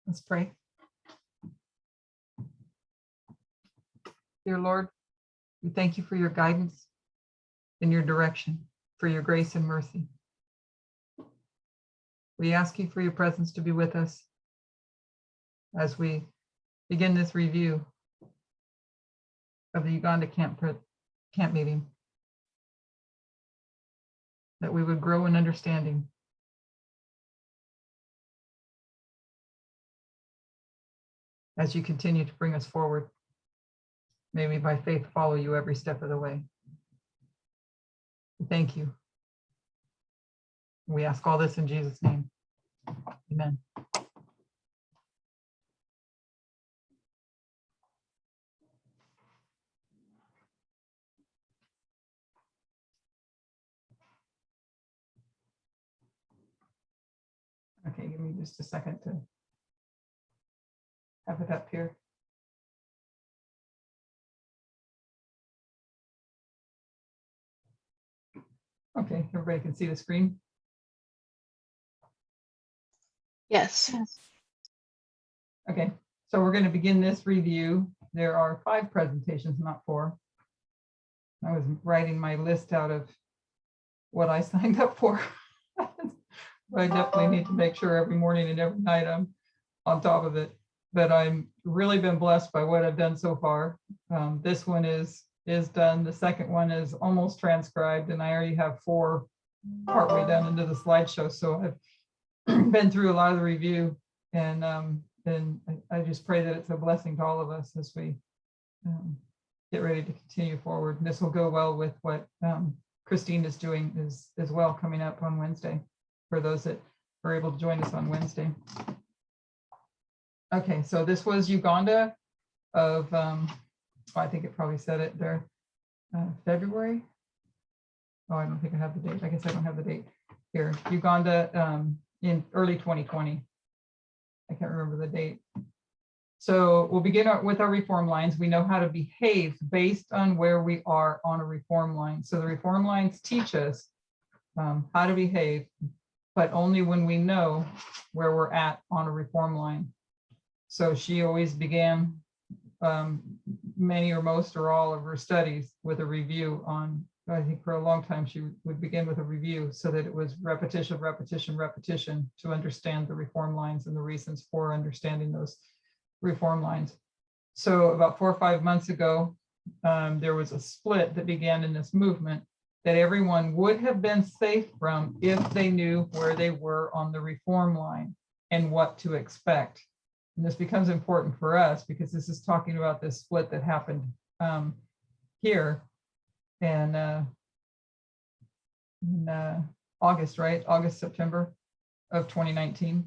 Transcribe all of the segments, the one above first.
Let's pray. Dear Lord, we thank you for your guidance and your direction, for your grace and mercy. We ask you for your presence to be with us as we begin this review of the Uganda camp meeting, that we would grow in understanding. As you continue to bring us forward, may we by faith follow you every step of the way. Thank you. We ask all this in Jesus' name. Amen. Okay, give me just a second to have it up here. Okay, everybody can see the screen? Yes. Okay, so we're going to begin this review. There are 5 presentations, not 4. I was writing my list out of what I signed up for. I definitely need to make sure every morning and every night I'm on top of it. But I'm really been blessed by what I've done so far. This one is done. The second one is almost transcribed, and I already have 4 partway down into the slideshow. So I've been through a lot of the review, and I just pray that it's a blessing to all of us as we get ready to continue forward. And this will go well with what Christine is doing as well coming up on Wednesday, for those that are able to join us on Wednesday. Okay, so this was Uganda of, I think it probably said it there, February. Oh, I don't think I have the date. I guess I don't have the date here. Uganda in early 2020. I can't remember the date. So we'll begin with our reform lines. We know how to behave based on where we are on a reform line. So the reform lines teach us how to behave, but only when we know where we're at on a reform line. So she always began many or most or all of her studies with a review on, I think for a long time, she would begin with a review so that it was repetition, repetition, repetition to understand the reform lines and the reasons for understanding those reform lines. So about 4 or 5 months ago, there was a split that began in this movement that everyone would have been safe from if they knew where they were on the reform line and what to expect. And this becomes important for us because this is talking about this split that happened here in August, right? August, September of 2019.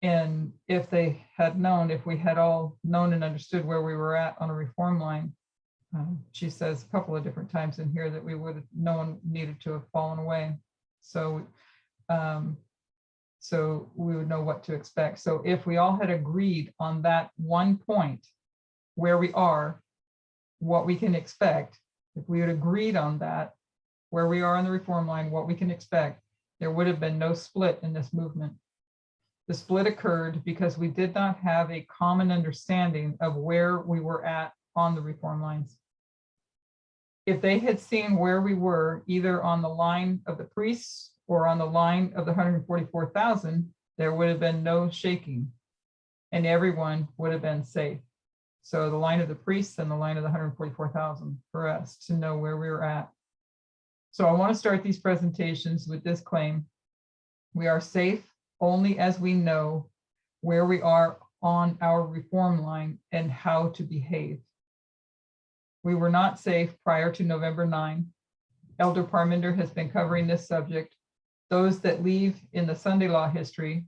And if they had known, if we had all known and understood where we were at on a reform line, she says a couple of different times in here that we would have, no one needed to have fallen away. So so we would know what to expect. So if we all had agreed on that one point, where we are, what we can expect, if we had agreed on that, where we are on the reform line, what we can expect, there would have been no split in this movement. The split occurred because we did not have a common understanding of where we were at on the reform lines. If they had seen where we were, either on the line of the priests or on the line of the 144,000, there would have been no shaking and everyone would have been safe. So the line of the priests and the line of the 144,000 for us to know where we were at. So I want to start these presentations with this claim. We are safe only as we know where we are on our reform line and how to behave. We were not safe prior to November 9. Elder Parminder has been covering this subject. Those that leave in the Sunday law history,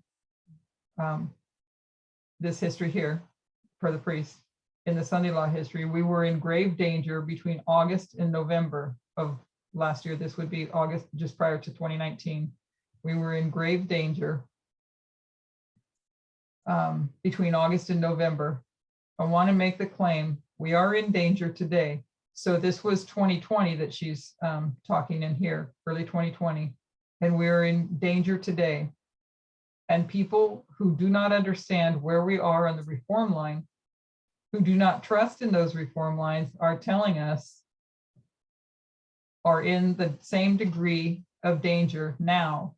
this history here for the priests, in the Sunday law history, we were in grave danger between August and November of last year. This would be August, just prior to 2019. We were in grave danger between August and November. I want to make the claim, we are in danger today. So this was 2020 that she's talking in here, early 2020, and we're in danger today. And people who do not understand where we are on the reform line, who do not trust in those reform lines, are telling us are in the same degree of danger now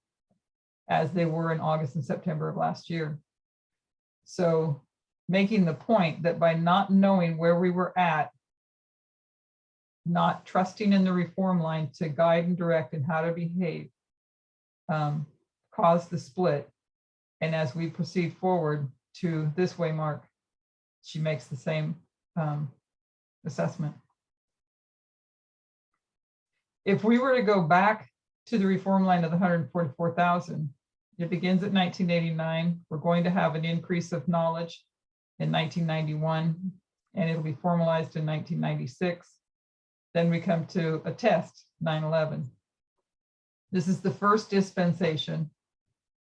as they were in August and September of last year. So making the point that by not knowing where we were at, not trusting in the reform line to guide and direct and how to behave, caused the split. And as we proceed forward to this way, Mark, she makes the same assessment. If we were to go back to the reform line of the 144,000, it begins at 1989. We're going to have an increase of knowledge in 1991, and it'll be formalized in 1996. Then we come to a test, 9/11. This is the first dispensation.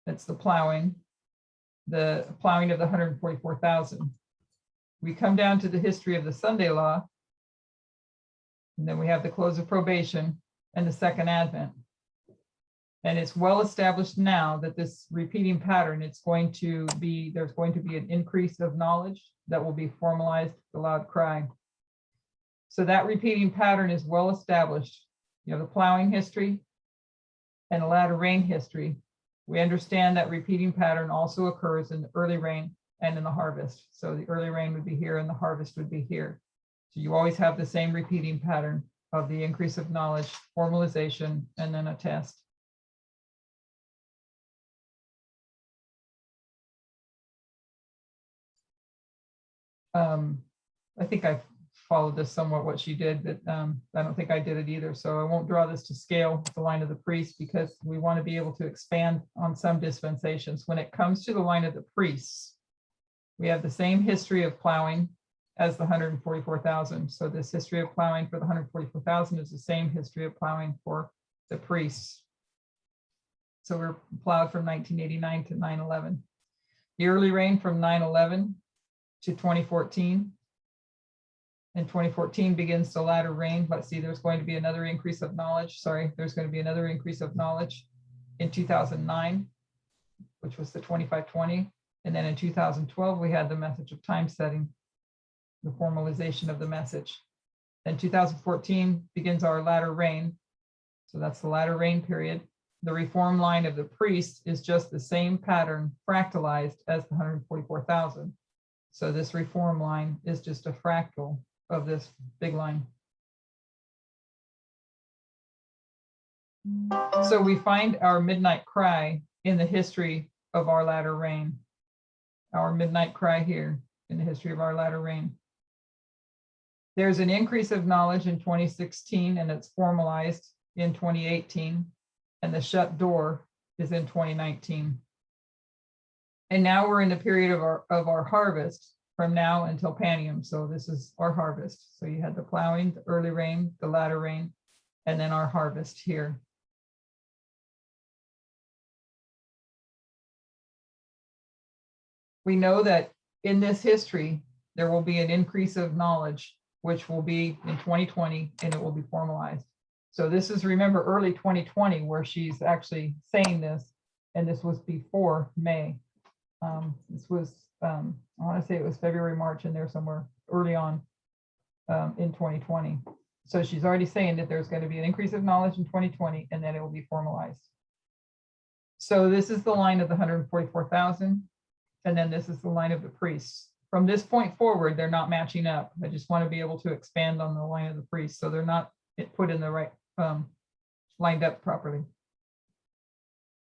It's the plowing of the 144,000. We come down to the history of the Sunday law, and then we have the close of probation and the second advent. And it's well established now that this repeating pattern, there's going to be an increase of knowledge that will be formalized, the loud cry. So that repeating pattern is well established. You know, the plowing history and the latter rain history. We understand that repeating pattern also occurs in the early rain and in the harvest. So the early rain would be here and the harvest would be here. So you always have the same repeating pattern of the increase of knowledge, formalization, and then a test. I think I followed this somewhat what she did, but I don't think I did it either. So I won't draw this to scale, the line of the priest, because we want to be able to expand on some dispensations. When it comes to the line of the priests, we have the same history of plowing as the 144,000. So this history of plowing for the 144,000 is the same history of plowing for the priests. So we're plowed from 1989 to 9/11. The early rain from 9/11 to 2014. And 2014 begins to latter rain. Let's see, there's going to be another increase of knowledge. Sorry, there's going to be another increase of knowledge in 2009, which was the 2520. And then in 2012, we had the message of time setting, the formalization of the message. Then 2014 begins our latter rain. So that's the latter rain period. The reform line of the priest is just the same pattern fractalized as the 144,000. So this reform line is just a fractal of this big line. So we find our midnight cry in the history of our latter rain. Our midnight cry here in the history of our latter rain. There's an increase of knowledge in 2016 and it's formalized in 2018, and the shut door is in 2019. And now we're in the period of our harvest from now until Panium. So this is our harvest. So you had the plowing, the early rain, the latter rain, and then our harvest here. We know that in this history, there will be an increase of knowledge, which will be in 2020, and it will be formalized. So this is, remember, early 2020, where she's actually saying this, and this was before May. This was, I want to say it was February, March in there somewhere early on in 2020. So she's already saying that there's going to be an increase of knowledge in 2020, and then it will be formalized. So this is the line of the 144,000. And then this is the line of the priests. From this point forward, they're not matching up. I just want to be able to expand on the line of the priests, so they're not put in the right, lined up properly.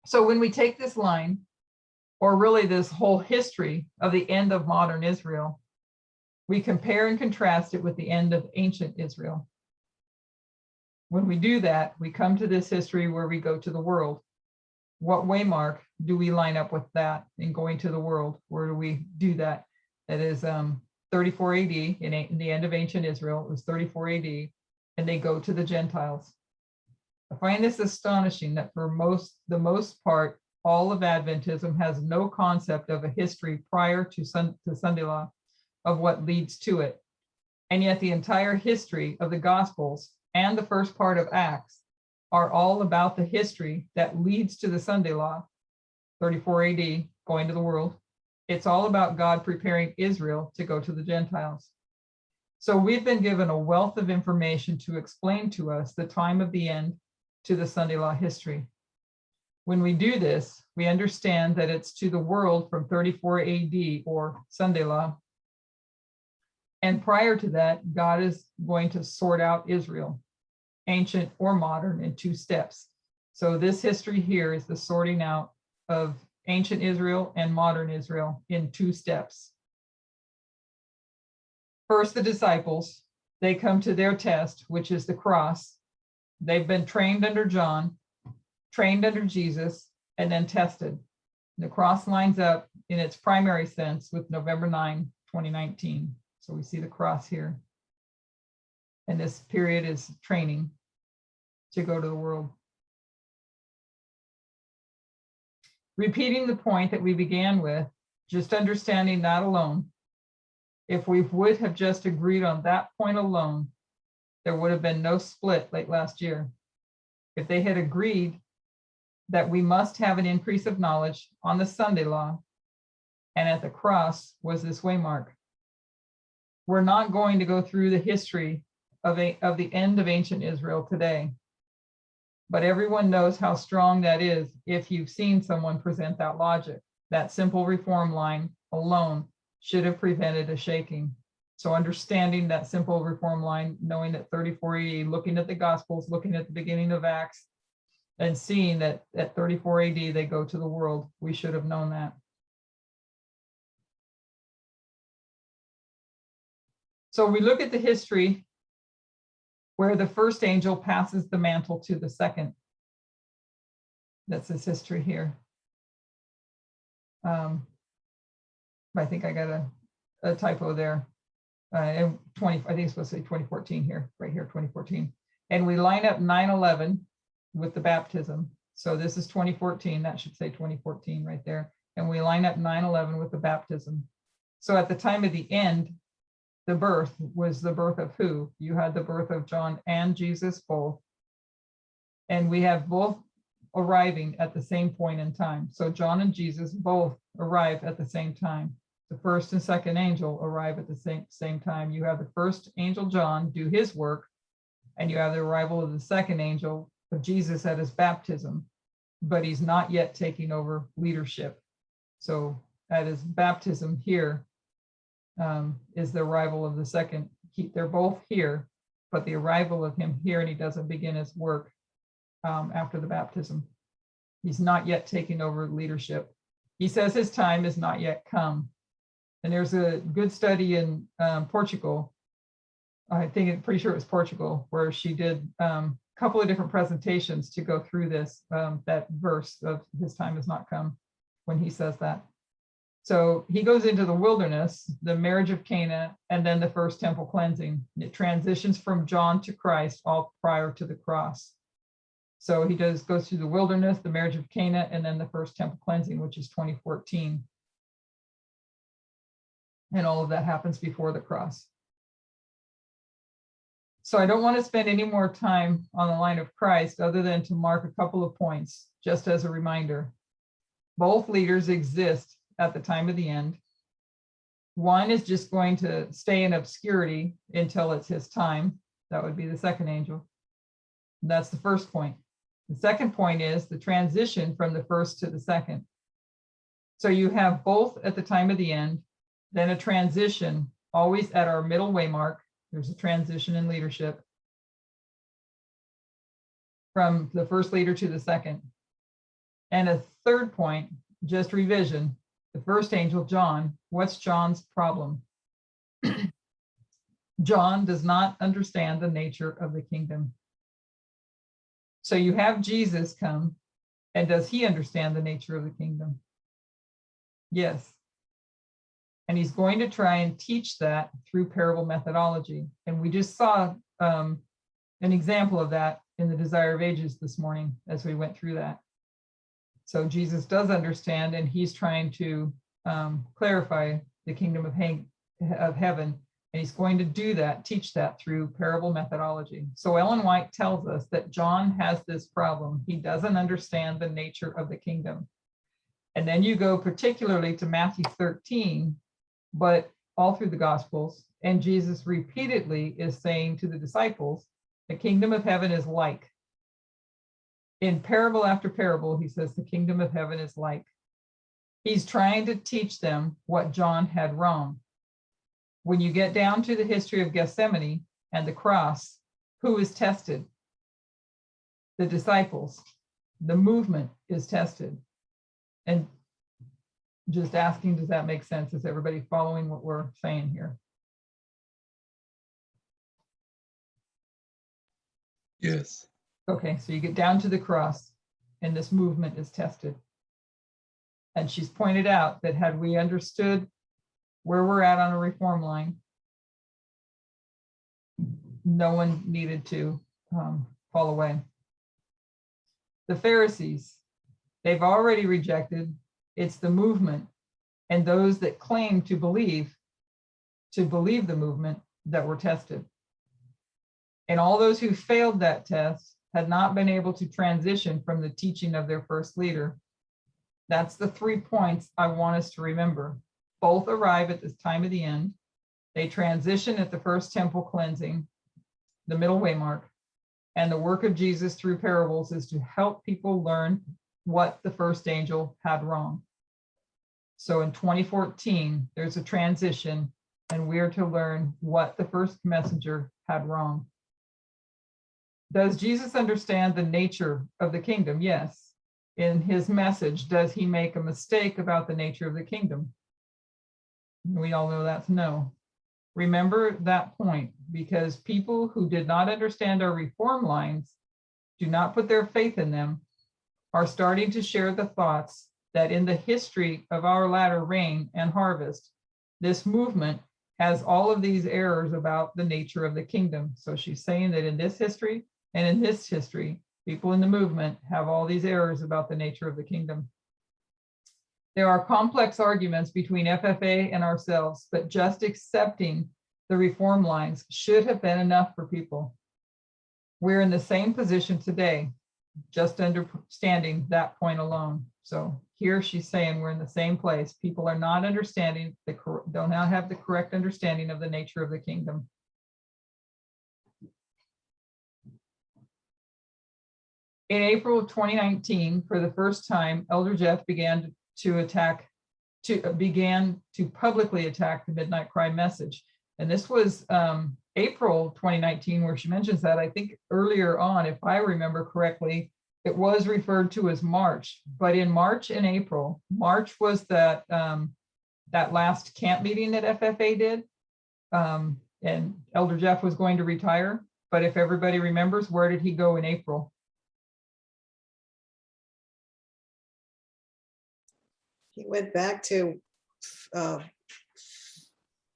So when we take this line, or really this whole history of the end of modern Israel, we compare and contrast it with the end of ancient Israel. When we do that, we come to this history where we go to the world. What waymark do we line up with that in going to the world? Where do we do that? That is 34 AD, in the end of ancient Israel. It was 34 AD, and they go to the Gentiles. I find this astonishing that for the most part, all of Adventism has no concept of a history prior to Sunday law of what leads to it. And yet the entire history of the Gospels and the first part of Acts are all about the history that leads to the Sunday law. 34 AD, going to the world. It's all about God preparing Israel to go to the Gentiles. So we've been given a wealth of information to explain to us the time of the end to the Sunday law history. When we do this, we understand that it's to the world from 34 AD or Sunday law. And prior to that, God is going to sort out Israel, ancient or modern, in 2 steps. So this history here is the sorting out of ancient Israel and modern Israel in 2 steps. First, the disciples, they come to their test, which is the cross. They've been trained under John, trained under Jesus, and then tested. The cross lines up in its primary sense with November 9, 2019. So we see the cross here. And this period is training to go to the world. Repeating the point that we began with, just understanding that alone, if we would have just agreed on that point alone, there would have been no split late last year. If they had agreed that we must have an increase of knowledge on the Sunday law, and at the cross was this waymark. We're not going to go through the history of the end of ancient Israel today, but everyone knows how strong that is if you've seen someone present that logic. That simple reform line alone should have prevented a shaking. So understanding that simple reform line, knowing that 34 AD, looking at the Gospels, looking at the beginning of Acts, and seeing that at 34 AD they go to the world, we should have known that. So we look at the history where the first angel passes the mantle to the second. That's his history here. I think I got a typo there. And I think it's supposed to say 2014 here, right here, 2014. And we line up 9/11 with the baptism. So this is 2014, that should say 2014 right there. And we line up 9/11 with the baptism. So at the time of the end, the birth was the birth of who? You had the birth of John and Jesus both. And we have both arriving at the same point in time. So John and Jesus both arrive at the same time. The first and second angel arrive at the same time. You have the first angel, John, do his work, and you have the arrival of the second angel of Jesus at his baptism, but he's not yet taking over leadership. So at his baptism here is the arrival of the second. They're both here, but the arrival of him here, and he doesn't begin his work after the baptism. He's not yet taking over leadership. He says his time is not yet come. And there's a good study in Portugal. I think I'm pretty sure it was Portugal, where she did a couple of different presentations to go through this, that verse of his time has not come, when he says that. So he goes into the wilderness, the marriage of Cana, and then the first temple cleansing. It transitions from John to Christ all prior to the cross. So he goes through the wilderness, the marriage of Cana, and then the first temple cleansing, which is 2014. And all of that happens before the cross. So I don't want to spend any more time on the line of Christ other than to mark a couple of points, just as a reminder. Both leaders exist at the time of the end. One is just going to stay in obscurity until it's his time. That would be the second angel. That's the first point. The second point is the transition from the first to the second. So you have both at the time of the end, then a transition, always at our middle waymark. There's a transition in leadership from the first leader to the second. And a third point, just revision, the first angel, John, what's John's problem? John does not understand the nature of the kingdom. So you have Jesus come, and does he understand the nature of the kingdom? Yes. And he's going to try and teach that through parable methodology. And we just saw an example of that in the Desire of Ages this morning as we went through that. So Jesus does understand, and he's trying to clarify the kingdom of heaven. And he's going to do that, teach that through parable methodology. So Ellen White tells us that John has this problem. He doesn't understand the nature of the kingdom. And then you go particularly to Matthew 13, but all through the Gospels. And Jesus repeatedly is saying to the disciples, the kingdom of heaven is like. In parable after parable, he says the kingdom of heaven is like. He's trying to teach them what John had wrong. When you get down to the history of Gethsemane and the cross, who is tested? The disciples. The movement is tested. And just asking, does that make sense? Is everybody following what we're saying here? Yes. Okay, so you get down to the cross and this movement is tested. And she's pointed out that had we understood where we're at on a reform line, no one needed to fall away. The Pharisees, they've already rejected. It's the movement and those that claim to believe the movement that were tested. And all those who failed that test had not been able to transition from the teaching of their first leader. That's the 3 points I want us to remember. Both arrive at this time of the end. They transition at the first temple cleansing, the middle way mark. And the work of Jesus through parables is to help people learn what the first angel had wrong. So in 2014, there's a transition and we're to learn what the first messenger had wrong. Does Jesus understand the nature of the kingdom? Yes. In his message, does he make a mistake about the nature of the kingdom? We all know that's no. Remember that point, because people who did not understand our reform lines, do not put their faith in them, are starting to share the thoughts that in the history of our latter rain and harvest, this movement has all of these errors about the nature of the kingdom. So she's saying that in this history and in this history, people in the movement have all these errors about the nature of the kingdom. There are complex arguments between FFA and ourselves, but just accepting the reform lines should have been enough for people. We're in the same position today, just understanding that point alone. So here she's saying we're in the same place. People are not understanding, do not have the correct understanding of the nature of the kingdom. In April of 2019, for the first time, Elder Jeff began to publicly attack the Midnight Cry message. And this was April 2019, where she mentions that. I think earlier on, if I remember correctly, it was referred to as March. But in March and April, March was that last camp meeting that FFA did, and Elder Jeff was going to retire. But if everybody remembers, where did he go in April? He went back to,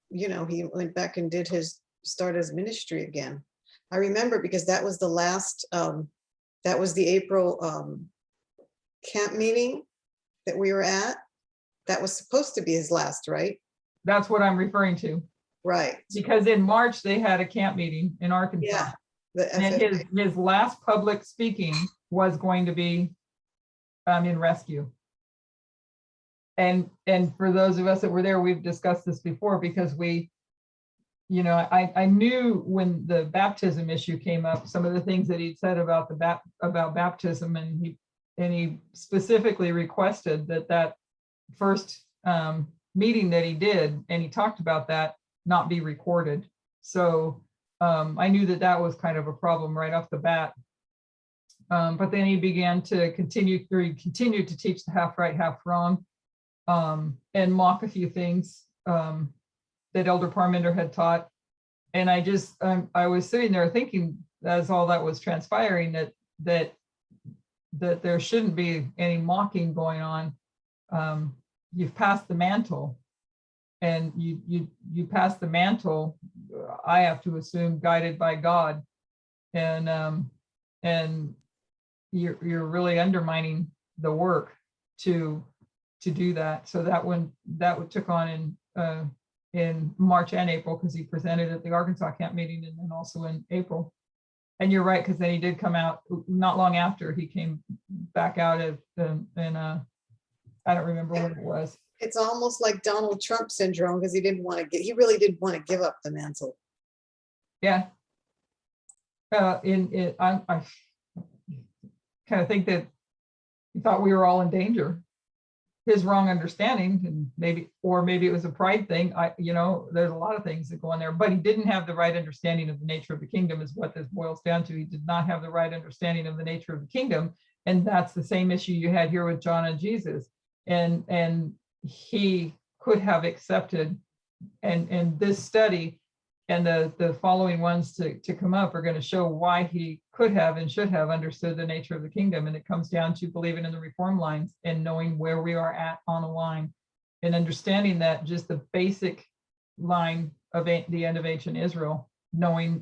he went back and start his ministry again. I remember because that was the last, that was the April camp meeting that we were at. That was supposed to be his last, right? That's what I'm referring to. Right. Because in March, they had a camp meeting in Arkansas. Yeah. And his last public speaking was going to be in rescue. And for those of us that were there, we've discussed this before, because I knew when the baptism issue came up, some of the things that he'd said about about baptism, and he specifically requested that first meeting that he did, and he talked about that, not be recorded. So I knew that was kind of a problem right off the bat. But then he began to continue to teach the half right, half wrong. And mock a few things that Elder Parmenter had taught. And I was sitting there thinking, as all that was transpiring, that there shouldn't be any mocking going on. You've passed the mantle, and you pass the mantle, I have to assume, guided by God, and you're really undermining the work to do that. So that took on in March and April, because he presented at the Arkansas camp meeting, and then also in April. And you're right, because then he did come out not long after. He came back out and I don't remember what it was. It's almost like Donald Trump syndrome because he really didn't want to give up the mantle. Yeah. I kind of think that he thought we were all in danger. His wrong understanding, and maybe it was a pride thing. There's a lot of things that go on there, but he didn't have the right understanding of the nature of the kingdom is what this boils down to. He did not have the right understanding of the nature of the kingdom. And that's the same issue you had here with John and Jesus. And he could have accepted, and this study and the following ones to come up are going to show why he could have and should have understood the nature of the kingdom. And it comes down to believing in the reform lines and knowing where we are at on a line and understanding that just the basic line of the end of ancient Israel, knowing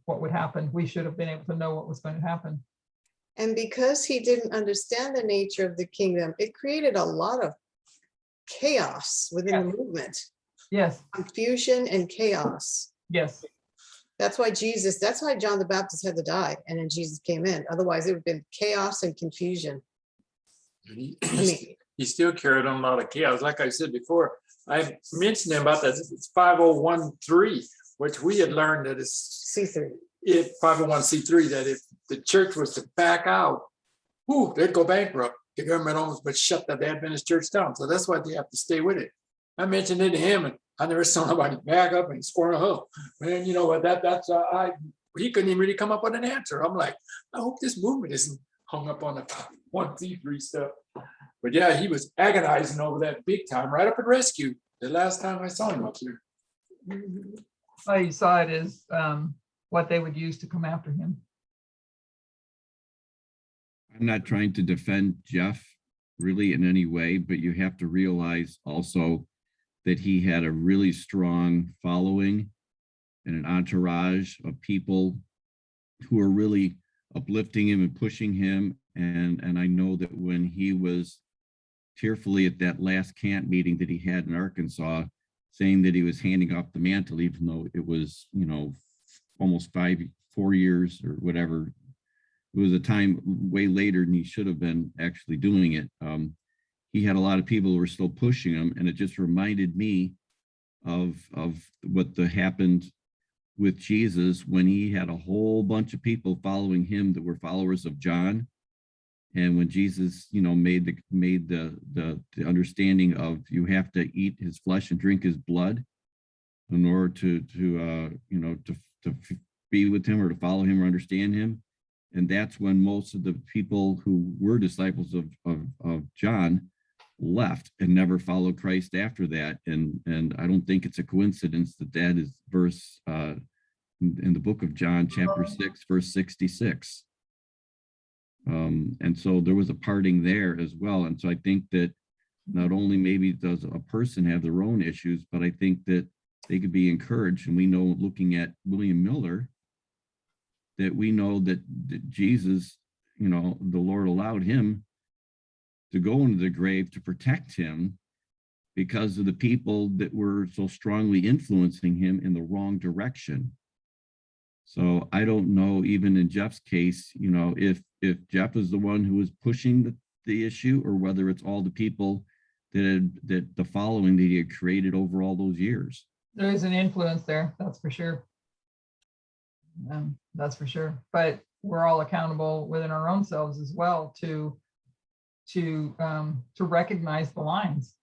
what would happen. We should have been able to know what was going to happen. And because he didn't understand the nature of the kingdom, it created a lot of chaos within the movement. Yes. Confusion and chaos. Yes. That's why John the Baptist had to die, and then Jesus came in. Otherwise, it would have been chaos and confusion. He still carried on a lot of chaos. Like I said before, I mentioned about that. It's 5013, which we had learned that it's C3. 501c3, that if the church was to back out, they'd go bankrupt. The government almost but shut that Adventist church down. So that's why they have to stay with it. I mentioned it to him, and I never saw nobody back up and score a hook. Man, you know what? He couldn't even really come up with an answer. I'm like, I hope this movement isn't hung up on the 1C3 stuff. But yeah, he was agonizing over that big time, right up at Rescue. The last time I saw him up here. Well, you saw it as what they would use to come after him. I'm not trying to defend Jeff really in any way, but you have to realize also that he had a really strong following and an entourage of people who are really uplifting him and pushing him. And I know that when he was tearfully at that last camp meeting that he had in Arkansas, saying that he was handing off the mantle, even though it was, almost 4 years or whatever. It was a time way later than he should have been actually doing it. He had a lot of people who were still pushing him, and it just reminded me of what happened with Jesus when he had a whole bunch of people following him that were followers of John. And when Jesus, made the understanding of you have to eat his flesh and drink his blood in order to be with him or to follow him or understand him. And that's when most of the people who were disciples of John left and never followed Christ after that. And I don't think it's a coincidence that is verse in the book of John, chapter 6, verse 66. And so there was a parting there as well. And so I think that not only maybe does a person have their own issues, but I think that they could be encouraged. And we know, looking at William Miller, that we know that Jesus, the Lord allowed him to go into the grave to protect him because of the people that were so strongly influencing him in the wrong direction. So I don't know, even in Jeff's case, if Jeff is the one who was pushing the issue, or whether it's all the people that the following that he had created over all those years. There is an influence there, that's for sure. That's for sure. But we're all accountable within our own selves as well to recognize the lines.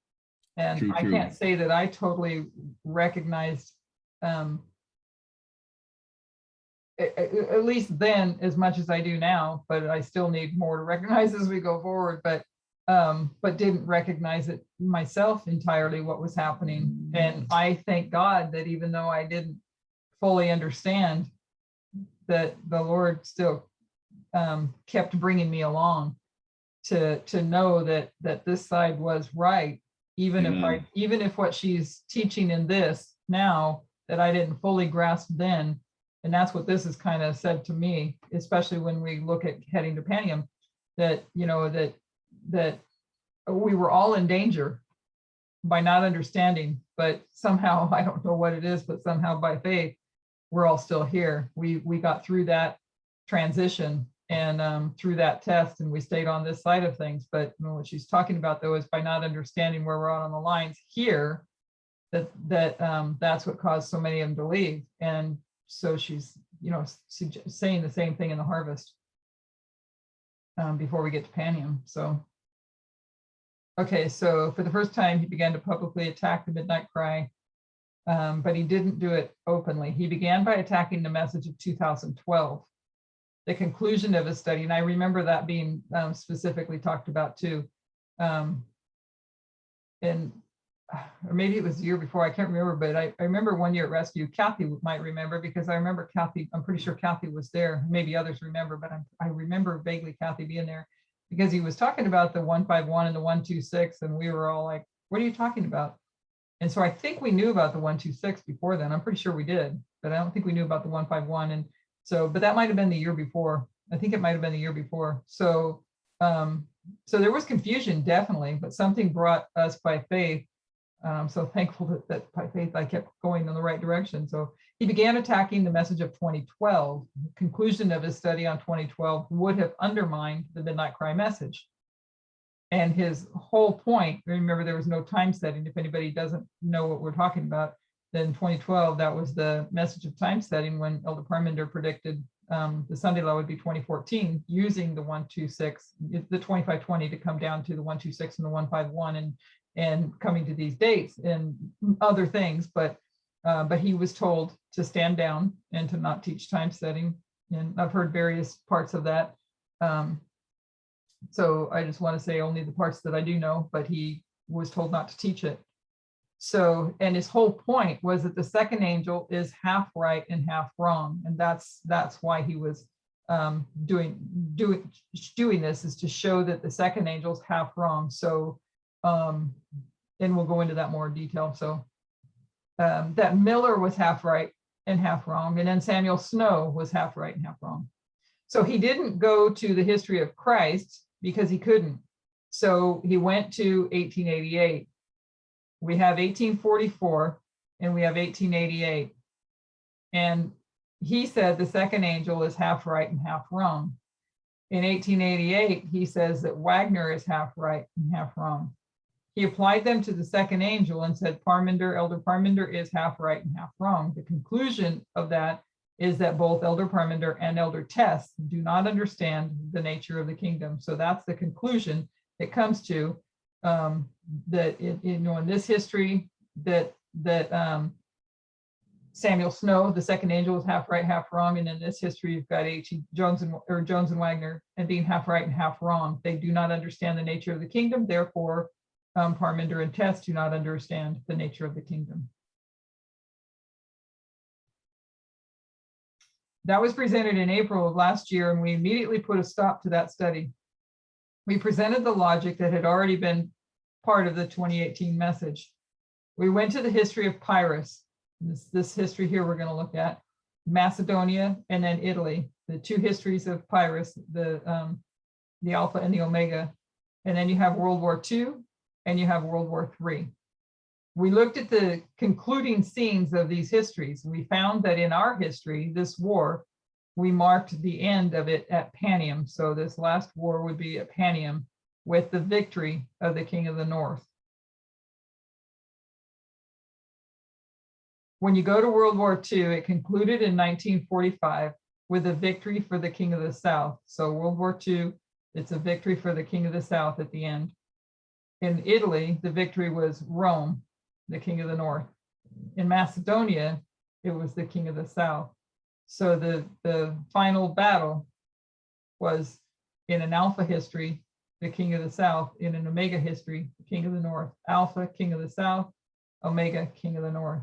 And True. I can't say that I totally recognized at least then as much as I do now, but I still need more to recognize as we go forward, but didn't recognize it myself entirely what was happening. And I thank God that even though I didn't fully understand, that the Lord still kept bringing me along to know that this side was right, even if what she's teaching in this now that I didn't fully grasp then. And that's what this has kind of said to me, especially when we look at heading to Panium, that that we were all in danger by not understanding, but somehow, I don't know what it is, but somehow by faith, we're all still here. We got through that transition, and through that test, and we stayed on this side of things. But what she's talking about though is by not understanding where we're at on the lines here, that's what caused so many of them to leave. And so she's, saying the same thing in the harvest before we get to Panium. So, okay, so for the first time, he began to publicly attack the midnight cry, but he didn't do it openly. He began by attacking the message of 2012, the conclusion of his study. And I remember that being specifically talked about too. Or maybe it was the year before, I can't remember, but I remember one year at Rescue, Kathy might remember, because I remember Kathy, I'm pretty sure Kathy was there. Maybe others remember, but I remember vaguely Kathy being there, because he was talking about the 151 and the 126, and we were all like, what are you talking about? And so I think we knew about the 126 before then. I'm pretty sure we did, but I don't think we knew about the 151. And so, but that might have been the year before. I think it might have been the year before. So, so there was confusion, definitely, but something brought us by faith. I'm so thankful that by faith I kept going in the right direction. So he began attacking the message of 2012. The conclusion of his study on 2012 would have undermined the midnight cry message. And his whole point, remember, there was no time setting. If anybody doesn't know what we're talking about, then 2012, that was the message of time setting when Elder Parminder predicted the Sunday law would be 2014, using the 126, the 2520 to come down to the 126 and the 151, and coming to these dates and other things, but he was told to stand down and to not teach time setting. And I've heard various parts of that. So I just want to say only the parts that I do know, but he was told not to teach it. So, and his whole point was that the second angel is half right and half wrong. And that's why he was doing this, is to show that the second angel's half wrong. So, and we'll go into that more in detail. So that Miller was half right and half wrong, and then Samuel Snow was half right and half wrong. So he didn't go to the history of Christ because he couldn't. So he went to 1888. We have 1844 and we have 1888. And he said the second angel is half right and half wrong. In 1888, he says that Wagner is half right and half wrong. He applied them to the second angel and said Elder Parminder is half right and half wrong. The conclusion of that is that both Elder Parminder and Elder Tess do not understand the nature of the kingdom. So that's the conclusion it comes to, that in this history that Samuel Snow, the second angel, was half right, half wrong, and in this history you've got Jones and Wagner and being half right and half wrong. They do not understand the nature of the kingdom, therefore Parminder and Tess do not understand the nature of the kingdom. That was presented in April of last year, and we immediately put a stop to that study. We presented the logic that had already been part of the 2018 message. We went to the history of Pyrrhus. This history here we're going to look at, Macedonia and then Italy, the two histories of Pyrrhus, the Alpha and the Omega. And then you have World War II and you have World War III. We looked at the concluding scenes of these histories. We found that in our history, this war, we marked the end of it at Panium. So this last war would be at Panium with the victory of the King of the North. When you go to World War II, it concluded in 1945 with a victory for the King of the South. So World War II, it's a victory for the King of the South at the end. In Italy, the victory was Rome, the King of the North. In Macedonia, it was the King of the South. So the final battle was in an Alpha history, the King of the South, in an Omega history, the King of the North. Alpha, King of the South, Omega, King of the North.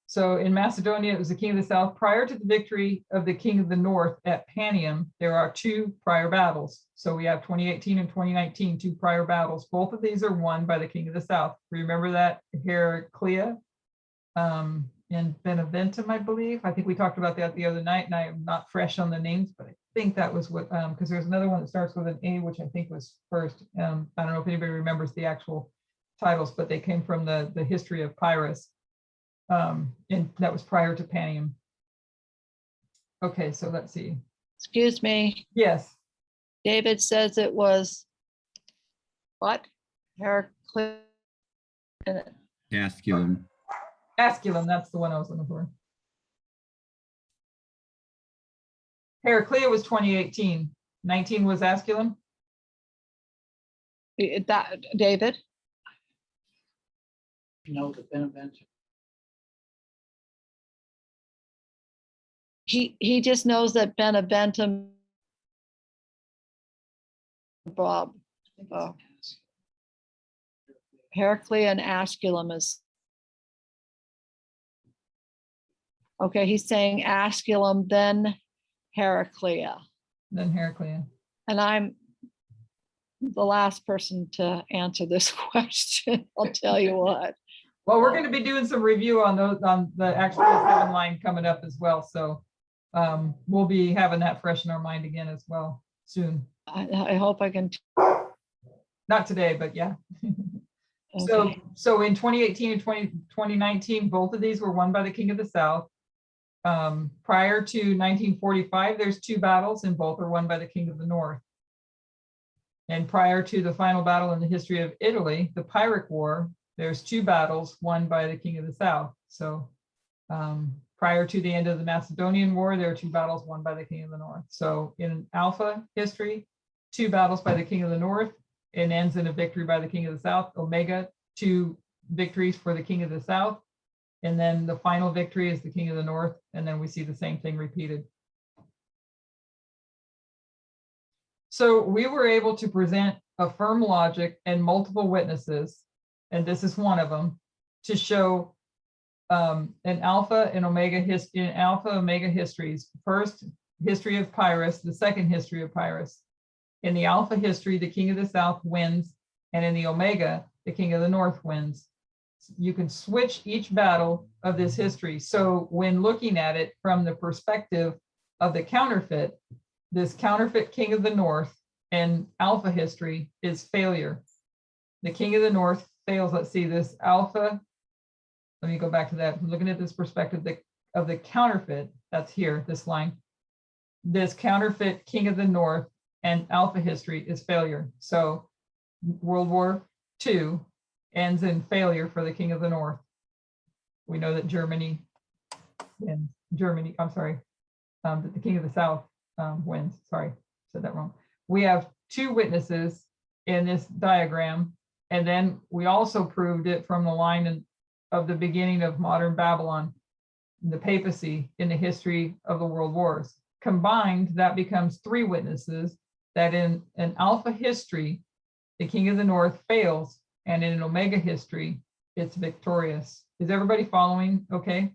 So in Macedonia, it was the King of the South. Prior to the victory of the King of the North at Panium, there are two prior battles. So we have 2018 and 2019, two prior battles. Both of these are won by the King of the South. Remember that Heraclea and Beneventum, I believe. I think we talked about that the other night, and I am not fresh on the names, but I think that was what, because there's another one that starts with an A, which I think was first. I don't know if anybody remembers the actual titles, but they came from the history of Pyrrhus. And that was prior to Panium. Okay, so let's see. Excuse me, Yes, David says it was what? Heraclius. Asculum. Asculum, that's the one I was looking for. Heraclea was 2018. 19 was Asculum. That, David? No, the Benevent. He just knows that Beneventum. Bob, oh, Heraclea and Asculum is. Okay, he's saying Asculum, then Heraclea. Then Heraclea. And I'm the last person to answer this question. I'll tell you what. Well, we're going to be doing some review on those, on the actual 7 line coming up as well. So we'll be having that fresh in our mind again as well soon. I hope I can. Not today, but yeah. So, Okay. so in 2018 and 2019, both of these were won by the King of the South. Prior to 1945, there's 2 battles and both are won by the King of the North. And prior to the final battle in the history of Italy, the Pyrrhic War, there's 2 battles won by the King of the South. So prior to the end of the Macedonian War, there are 2 battles won by the King of the North. So in Alpha history, 2 battles by the King of the North, and ends in a victory by the King of the South. Omega, 2 victories for the King of the South. And then the final victory is the King of the North. And then we see the same thing repeated. So we were able to present a firm logic and multiple witnesses, and this is one of them, to show an alpha and omega histories. First history of Pyrrhus, the second history of Pyrrhus. In the alpha history, the King of the South wins, and in the omega, the King of the North wins. You can switch each battle of this history. So when looking at it from the perspective of the counterfeit, this counterfeit King of the North and alpha history is failure. The King of the North fails. Let's see this alpha. Let me go back to that. Looking at this perspective of the counterfeit, that's here, this line. This counterfeit King of the North and alpha history is failure. So World War II ends in failure for the King of the North. We know that Germany, that the King of the South wins. Sorry, said that wrong. We have 2 witnesses in this diagram, and then we also proved it from the line of the beginning of modern Babylon, the papacy in the history of the world wars. Combined, that becomes 3 witnesses that in an alpha history, the King of the North fails, and in an omega history, it's victorious. Is everybody following okay?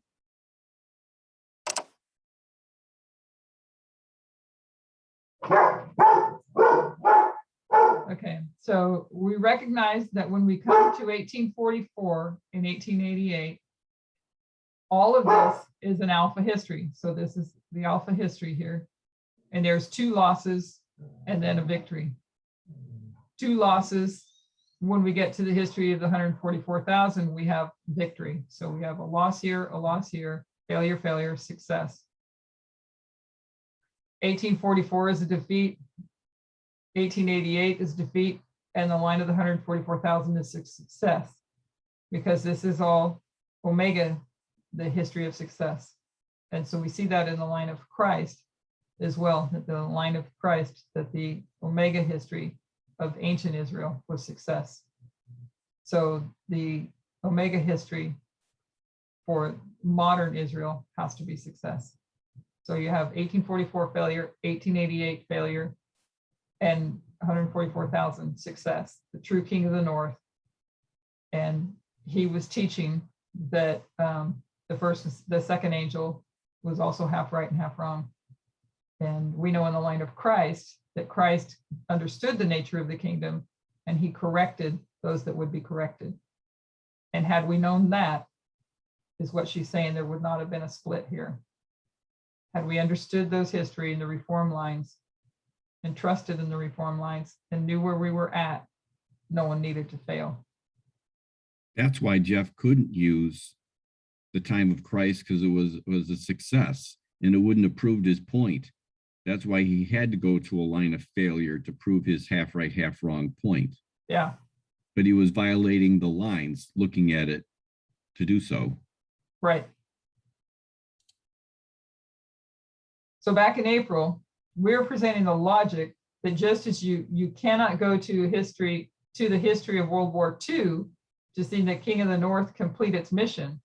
Okay, so we recognize that when we come to 1844 and 1888, all of this is an alpha history. So this is the alpha history here. And there's 2 losses and then a victory. 2 losses. When we get to the history of the 144,000, we have victory. So we have a loss here, failure, failure, success. 1844 is a defeat. 1888 is defeat, and the line of the 144,000 is success, because this is all omega, the history of success. And so we see that in the line of Christ as well, that the line of Christ, that the omega history of ancient Israel was success. So the omega history for modern Israel has to be success. So you have 1844 failure, 1888 failure, and 144,000 success, the true King of the North. And he was teaching that the second angel was also half right and half wrong. And we know in the line of Christ that Christ understood the nature of the kingdom, and he corrected those that would be corrected. And had we known that, is what she's saying, there would not have been a split here. Had we understood those history and the reform lines, and trusted in the reform lines, and knew where we were at, no one needed to fail. That's why Jeff couldn't use the time of Christ, because it was a success. and it wouldn't have proved his point. That's why he had to go to a line of failure to prove his half right, half wrong point. Yeah, But he was violating the lines looking at it to do so. right. So back in April, we're presenting the logic that just as you cannot go to the history of World War II to see the King of the North complete its mission,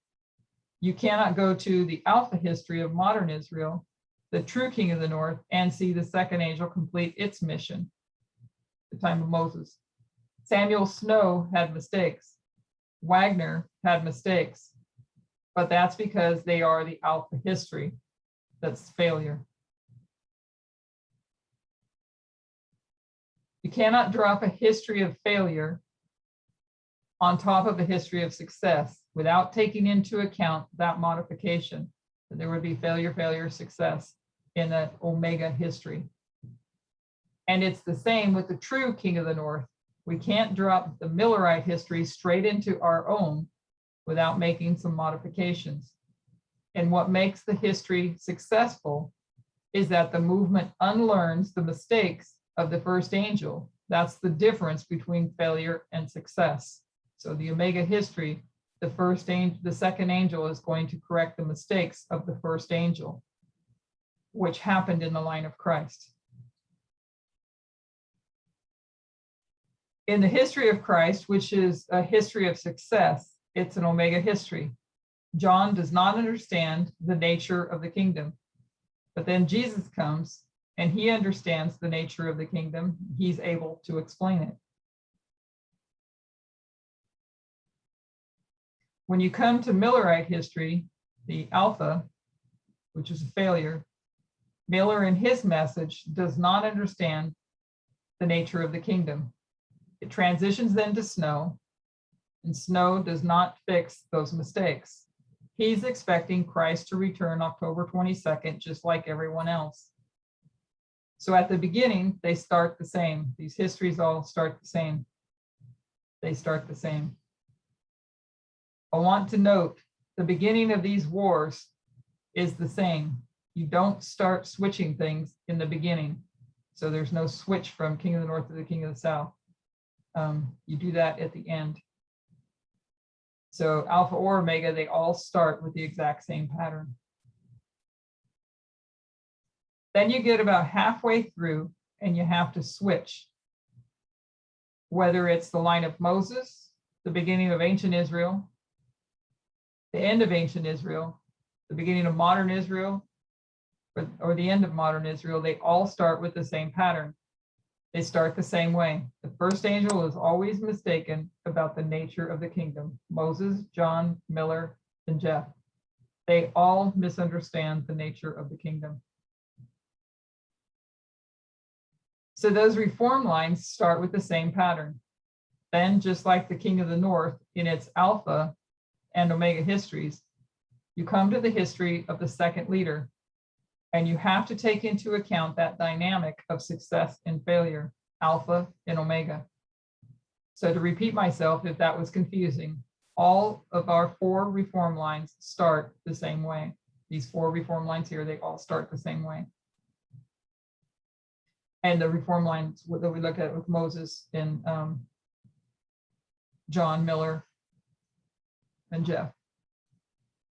you cannot go to the Alpha history of modern Israel, the true King of the North, and see the second angel complete its mission, the time of Moses. Samuel Snow had mistakes. Wagner had mistakes, but that's because they are the Alpha history. That's failure. You cannot drop a history of failure on top of a history of success without taking into account that modification, that there would be failure, failure, success in that Omega history. And it's the same with the true King of the North. We can't drop the Millerite history straight into our own without making some modifications. And what makes the history successful is that the movement unlearns the mistakes of the first angel. That's the difference between failure and success. So the Omega history, the second angel is going to correct the mistakes of the first angel, which happened in the line of Christ. In the history of Christ, which is a history of success, it's an Omega history. John does not understand the nature of the kingdom, but then Jesus comes and he understands the nature of the kingdom. He's able to explain it. When you come to Millerite history, the Alpha, which is a failure, Miller in his message does not understand the nature of the kingdom. It transitions then to Snow, and Snow does not fix those mistakes. He's expecting Christ to return October 22nd, just like everyone else. So at the beginning, they start the same. These histories all start the same. They start the same. I want to note the beginning of these wars is the same. You don't start switching things in the beginning. So there's no switch from King of the North to the King of the South. You do that at the end. So Alpha or Omega, they all start with the exact same pattern. Then you get about halfway through and you have to switch. Whether it's the line of Moses, the beginning of ancient Israel, the end of ancient Israel, the beginning of modern Israel, or the end of modern Israel, they all start with the same pattern. They start the same way. The first angel is always mistaken about the nature of the kingdom. Moses, John, Miller, and Jeff. They all misunderstand the nature of the kingdom. So those reform lines start with the same pattern. Then, just like the King of the North in its Alpha and Omega histories, you come to the history of the second leader, and you have to take into account that dynamic of success and failure, Alpha and Omega. So to repeat myself, if that was confusing, all of our 4 reform lines start the same way. These 4 reform lines here, they all start the same way. And the reform lines that we look at with Moses and John, Miller, and Jeff.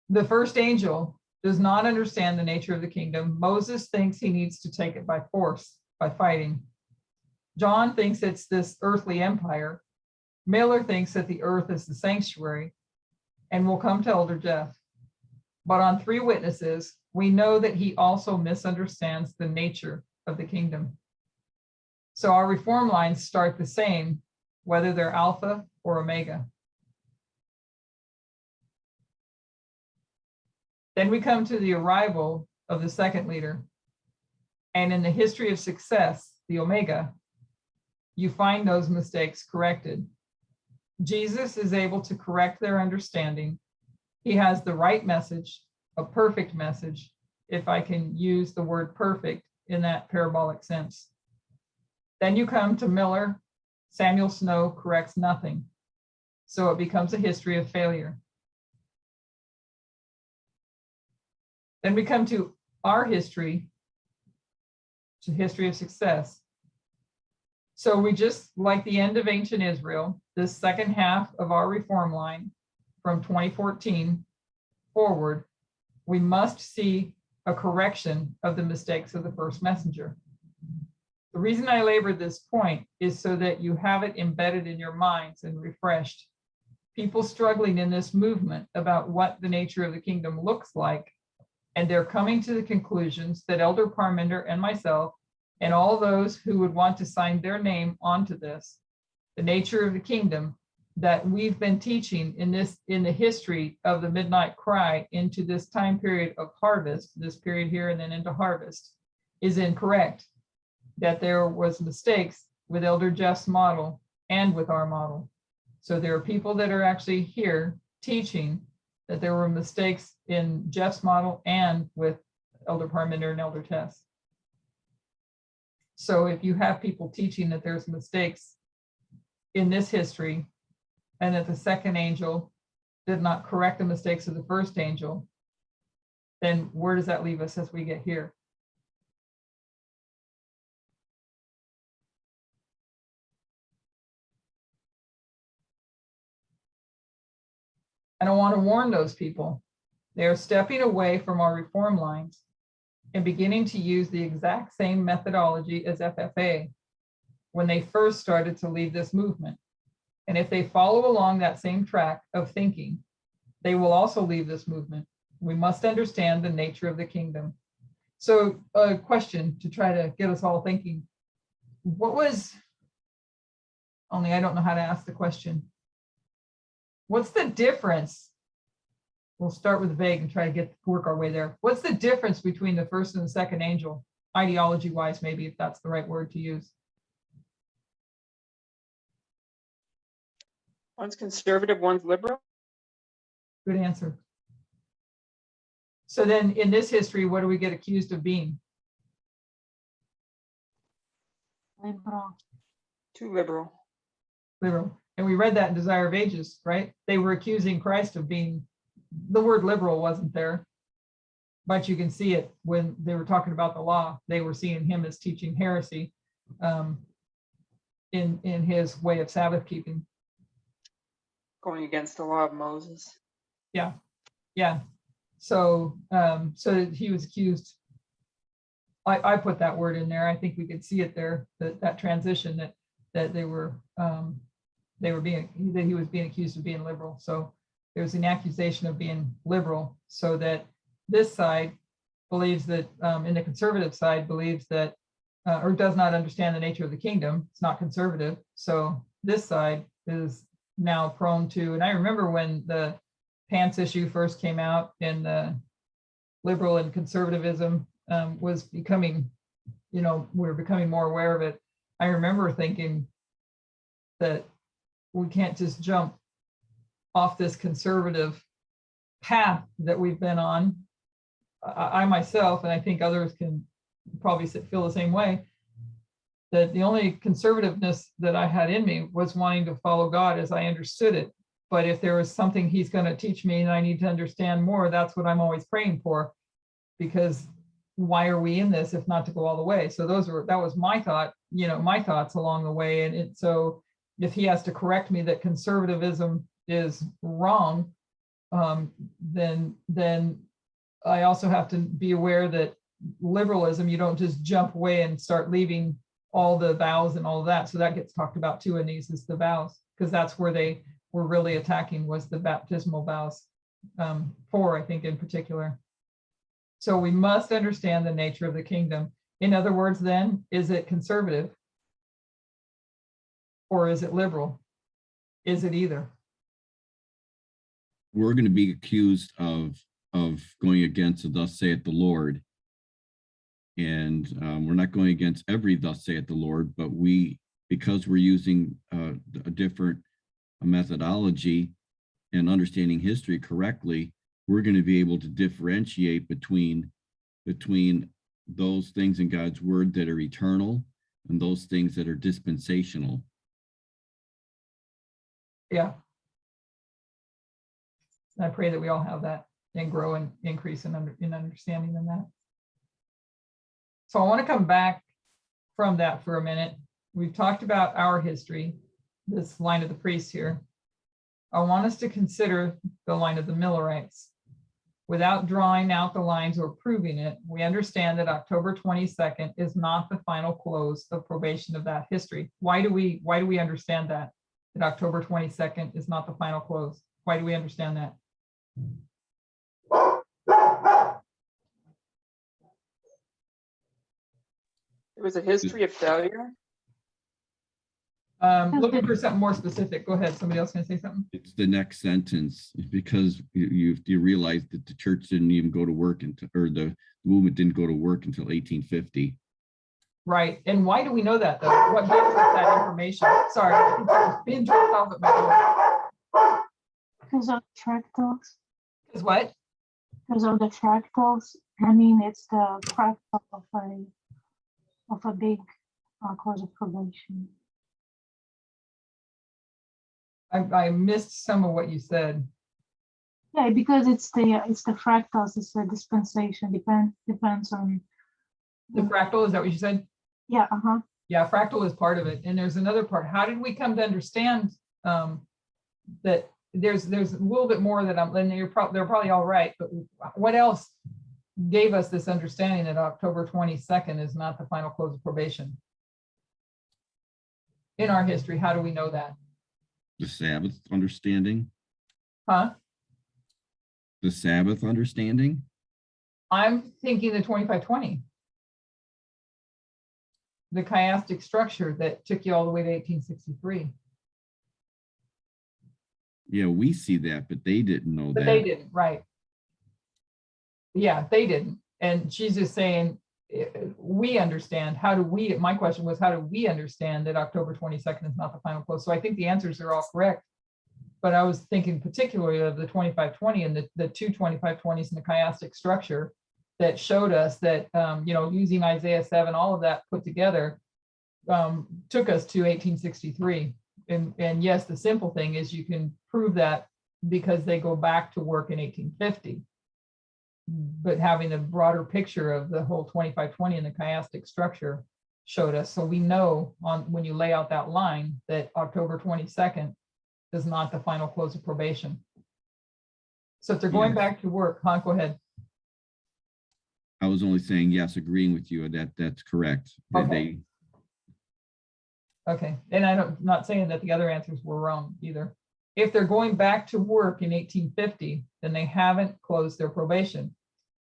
The first angel does not understand the nature of the kingdom. Moses thinks he needs to take it by force, by fighting. John thinks it's this earthly empire. Miller thinks that the earth is the sanctuary, and we'll come to Elder Jeff. But on 3 witnesses, we know that he also misunderstands the nature of the kingdom. So our reform lines start the same, whether they're Alpha or Omega. Then we come to the arrival of the second leader. And in the history of success, the Omega, you find those mistakes corrected. Jesus is able to correct their understanding. He has the right message, a perfect message, if I can use the word perfect in that parabolic sense. Then you come to Miller. Samuel Snow corrects nothing. So it becomes a history of failure. Then we come to our history to history of success. So we just, like the end of ancient Israel, this second half of our reform line from 2014 forward, we must see a correction of the mistakes of the first messenger. The reason I labored this point is so that you have it embedded in your minds and refreshed. People struggling in this movement about what the nature of the kingdom looks like, and they're coming to the conclusions that Elder Parminder and myself and all those who would want to sign their name onto this, the nature of the kingdom that we've been teaching in the history of the midnight cry into this time period of harvest, this period here and then into harvest, is incorrect. That there was mistakes with Elder Jeff's model and with our model. So there are people that are actually here teaching that there were mistakes in Jeff's model and with Elder Parminder and Elder Tess. So if you have people teaching that there's mistakes in this history and that the second angel did not correct the mistakes of the first angel, then where does that leave us as we get here? And I want to warn those people. They are stepping away from our reform lines and beginning to use the exact same methodology as FFA when they first started to lead this movement. And if they follow along that same track of thinking, they will also leave this movement. We must understand the nature of the kingdom. So a question to try to get us all thinking. What was, only I don't know how to ask the question. What's the difference? We'll start with vague and try to work our way there. What's the difference between the first and the second angel, ideology-wise, maybe, if that's the right word to use? One's conservative, one's liberal. Good answer. So then in this history, what do we get accused of being? Liberal. Too liberal. Liberal. And we read that in Desire of Ages, right? They were accusing Christ of being, the word liberal wasn't there, but you can see it when they were talking about the law. They were seeing him as teaching heresy in his way of Sabbath keeping. Going against the law of Moses. Yeah, yeah. So so he was accused. I put that word in there. I think we could see it there, that transition that he was being accused of being liberal. So there's an accusation of being liberal, so that this side believes that, in the conservative side believes that, or does not understand the nature of the kingdom. It's not conservative. So this side is now prone to, and I remember when the pants issue first came out and the liberal and conservatism was becoming, we were becoming more aware of it. I remember thinking that we can't just jump off this conservative path that we've been on. I myself, and I think others can probably feel the same way, that the only conservativeness that I had in me was wanting to follow God as I understood it. But if there was something he's going to teach me and I need to understand more, that's what I'm always praying for, because why are we in this if not to go all the way? So that was my thought, my thoughts along the way. And so if he has to correct me that conservatism is wrong, then I also have to be aware that liberalism, you don't just jump away and start leaving all the vows and all of that. So that gets talked about too in these, is the vows, because that's where they were really attacking, was the baptismal vows, 4, I think, in particular. So we must understand the nature of the kingdom. In other words, then, is it conservative or is it liberal? Is it either? We're going to be accused of going against the thus saith the Lord. And we're not going against every thus saith the Lord, but because we're using a different methodology and understanding history correctly, we're going to be able to differentiate between those things in God's word that are eternal and those things that are dispensational. Yeah. I pray that we all have that and grow and increase in understanding in that. So I want to come back from that for a minute. We've talked about our history, this line of the priests here. I want us to consider the line of the Millerites. Without drawing out the lines or proving it, we understand that October 22nd is not the final close of probation of that history. Why do we understand that? That October 22nd is not the final close? Why do we understand that? It was a history of failure. Looking for something more specific. Go ahead. Somebody else gonna say something? It's the next sentence, because you realize that the church didn't even go to work until, or the movement didn't go to work until 1850. Right. And why do we know that though? What gives us that information? Sorry, I think I was being dropped off at my door. Because of fractals, Is what? because of the fractals. I mean, it's the fractal of a big cause of probation. I missed some of what you said. Yeah, because it's the fractals. It's the dispensation. Depends on. The fractal, is that what you said? Yeah. Yeah, fractal is part of it. And there's another part. How did we come to understand that there's a little bit more that they're probably all right, but what else gave us this understanding that October 22nd is not the final close of probation? In our history, how do we know that? The Sabbath understanding, Huh? the Sabbath understanding. I'm thinking the 2520. The chiastic structure that took you all the way to 1863. Yeah, we see that, but they didn't know But that. they didn't, right? Yeah, they didn't. And she's just saying, we understand. How do we, my question was, how do we understand that October 22nd is not the final close? So I think the answers are all correct. But I was thinking particularly of the 2520 and the two 2520s in the chiastic structure that showed us that, using Isaiah 7, all of that put together took us to 1863. And yes, the simple thing is you can prove that because they go back to work in 1850. But having a broader picture of the whole 2520 and the chiastic structure showed us. So we know when you lay out that line that October 22nd is not the final close of probation. So if they're going Yes. back to work, go ahead. I was only saying, yes, agreeing with you that that's correct. That Okay. Okay, and I'm not saying that the other answers were wrong either. If they're going back to work in 1850, then they haven't closed their probation.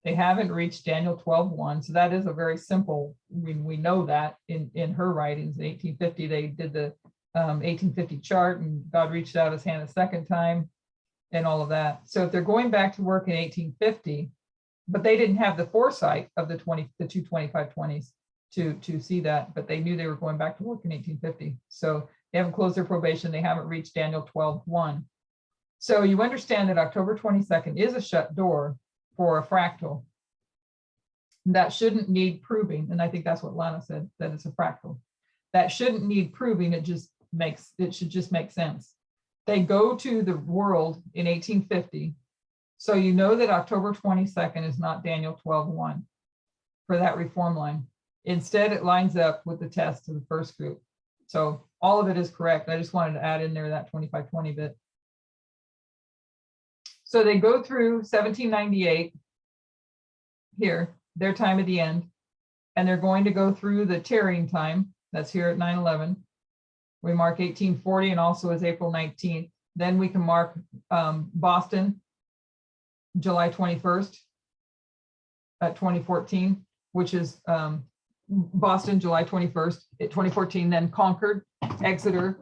They haven't reached Daniel 12:1. So that is a very simple, we know that in her writings in 1850, they did the 1850 chart and God reached out his hand a second time and all of that. So if they're going back to work in 1850, but they didn't have the foresight of the two 2520s to see that, but they knew they were going back to work in 1850. So they haven't closed their probation. They haven't reached Daniel 12:1. So you understand that October 22nd is a shut door for a fractal. That shouldn't need proving. And I think that's what Lana said, that it's a fractal. That shouldn't need proving. It should just make sense. They go to the world in 1850. So you know that October 22nd is not Daniel 12:1 for that reform line. Instead, it lines up with the test of the first group. So all of it is correct. I just wanted to add in there that 2520 bit. So they go through 1798 here, their time at the end, and they're going to go through the tarrying time. That's here at 9/11. We mark 1840 and also as April 19th. Then we can mark Boston, July 21st at 2014, which is Boston, July 21st, 2014, then Concord, Exeter,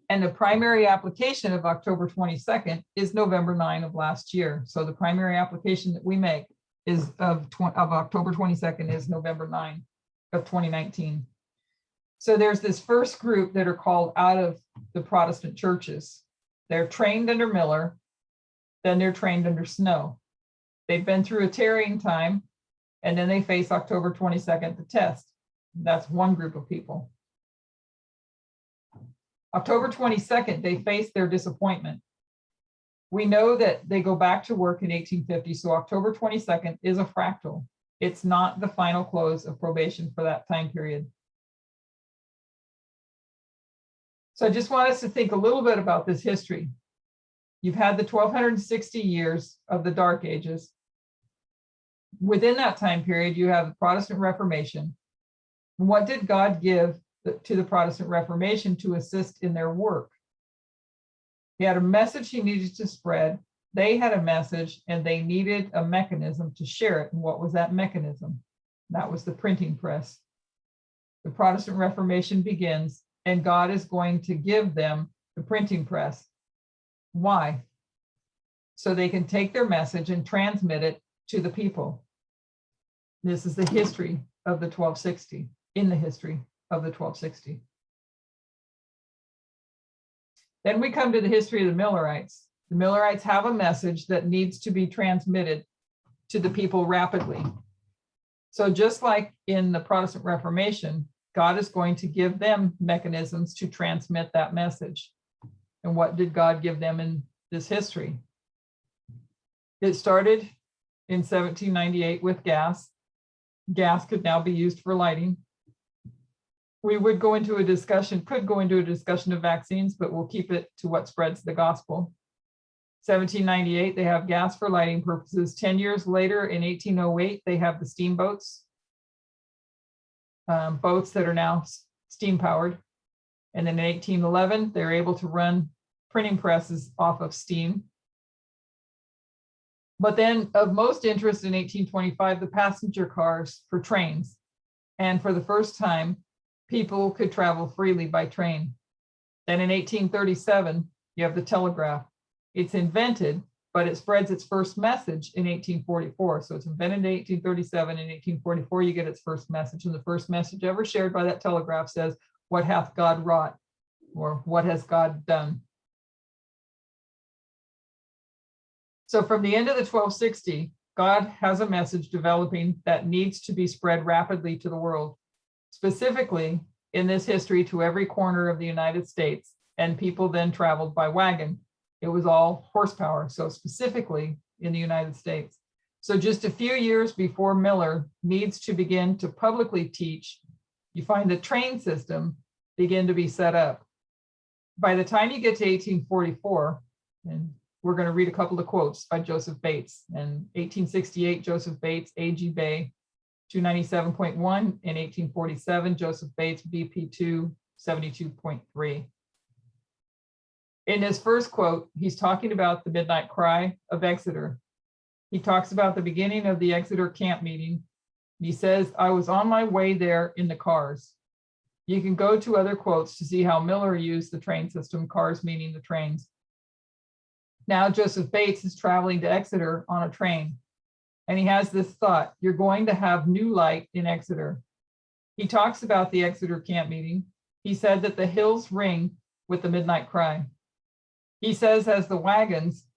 and the primary application of October 22nd is November 9 of last year. So the primary application that we make is of October 22nd is November 9 of 2019. So there's this first group that are called out of the Protestant churches. They're trained under Miller, then they're trained under Snow. They've been through a tarrying time, and then they face October 22nd to test. That's one group of people. October 22nd, they face their disappointment. We know that they go back to work in 1850, so October 22nd is a fractal. It's not the final close of probation for that time period. So I just want us to think a little bit about this history. You've had the 1260 years of the Dark Ages. Within that time period, you have the Protestant Reformation. What did God give to the Protestant Reformation to assist in their work? He had a message he needed to spread. They had a message and they needed a mechanism to share it. And what was that mechanism? That was the printing press. The Protestant Reformation begins, and God is going to give them the printing press. Why? So they can take their message and transmit it to the people. This is the history of the 1260, in the history of the 1260. Then we come to the history of the Millerites. The Millerites have a message that needs to be transmitted to the people rapidly. So just like in the Protestant Reformation, God is going to give them mechanisms to transmit that message. And what did God give them in this history? It started in 1798 with gas. Gas could now be used for lighting. We would go into a discussion, could go into a discussion of vaccines, but we'll keep it to what spreads the gospel. 1798, they have gas for lighting purposes. 10 years later, in 1808, they have the steamboats, boats that are now steam powered. And then in 1811, they're able to run printing presses off of steam. But then of most interest in 1825, the passenger cars for trains. And for the first time, people could travel freely by train. Then in 1837, you have the telegraph. It's invented, but it spreads its first message in 1844. So it's invented in 1837. In 1844, you get its first message. And the first message ever shared by that telegraph says, "What hath God wrought?" Or "What has God done?" So from the end of the 1260, God has a message developing that needs to be spread rapidly to the world, specifically in this history to every corner of the United States, and people then traveled by wagon. It was all horsepower, so specifically in the United States. So just a few years before Miller needs to begin to publicly teach, you find the train system begin to be set up. By the time you get to 1844, and we're going to read a couple of quotes by Joseph Bates. In 1868, Joseph Bates, A.G. Bay, 297.1. In 1847, Joseph Bates, BP 272.3. In his first quote, he's talking about the midnight cry of Exeter. He talks about the beginning of the Exeter camp meeting. He says, "I was on my way there in the cars." You can go to other quotes to see how Miller used the train system, cars meaning the trains. Now Joseph Bates is traveling to Exeter on a train, and he has this thought: you're going to have new light in Exeter. He talks about the Exeter camp meeting. He said that the hills ring with the midnight cry. He says as the wagons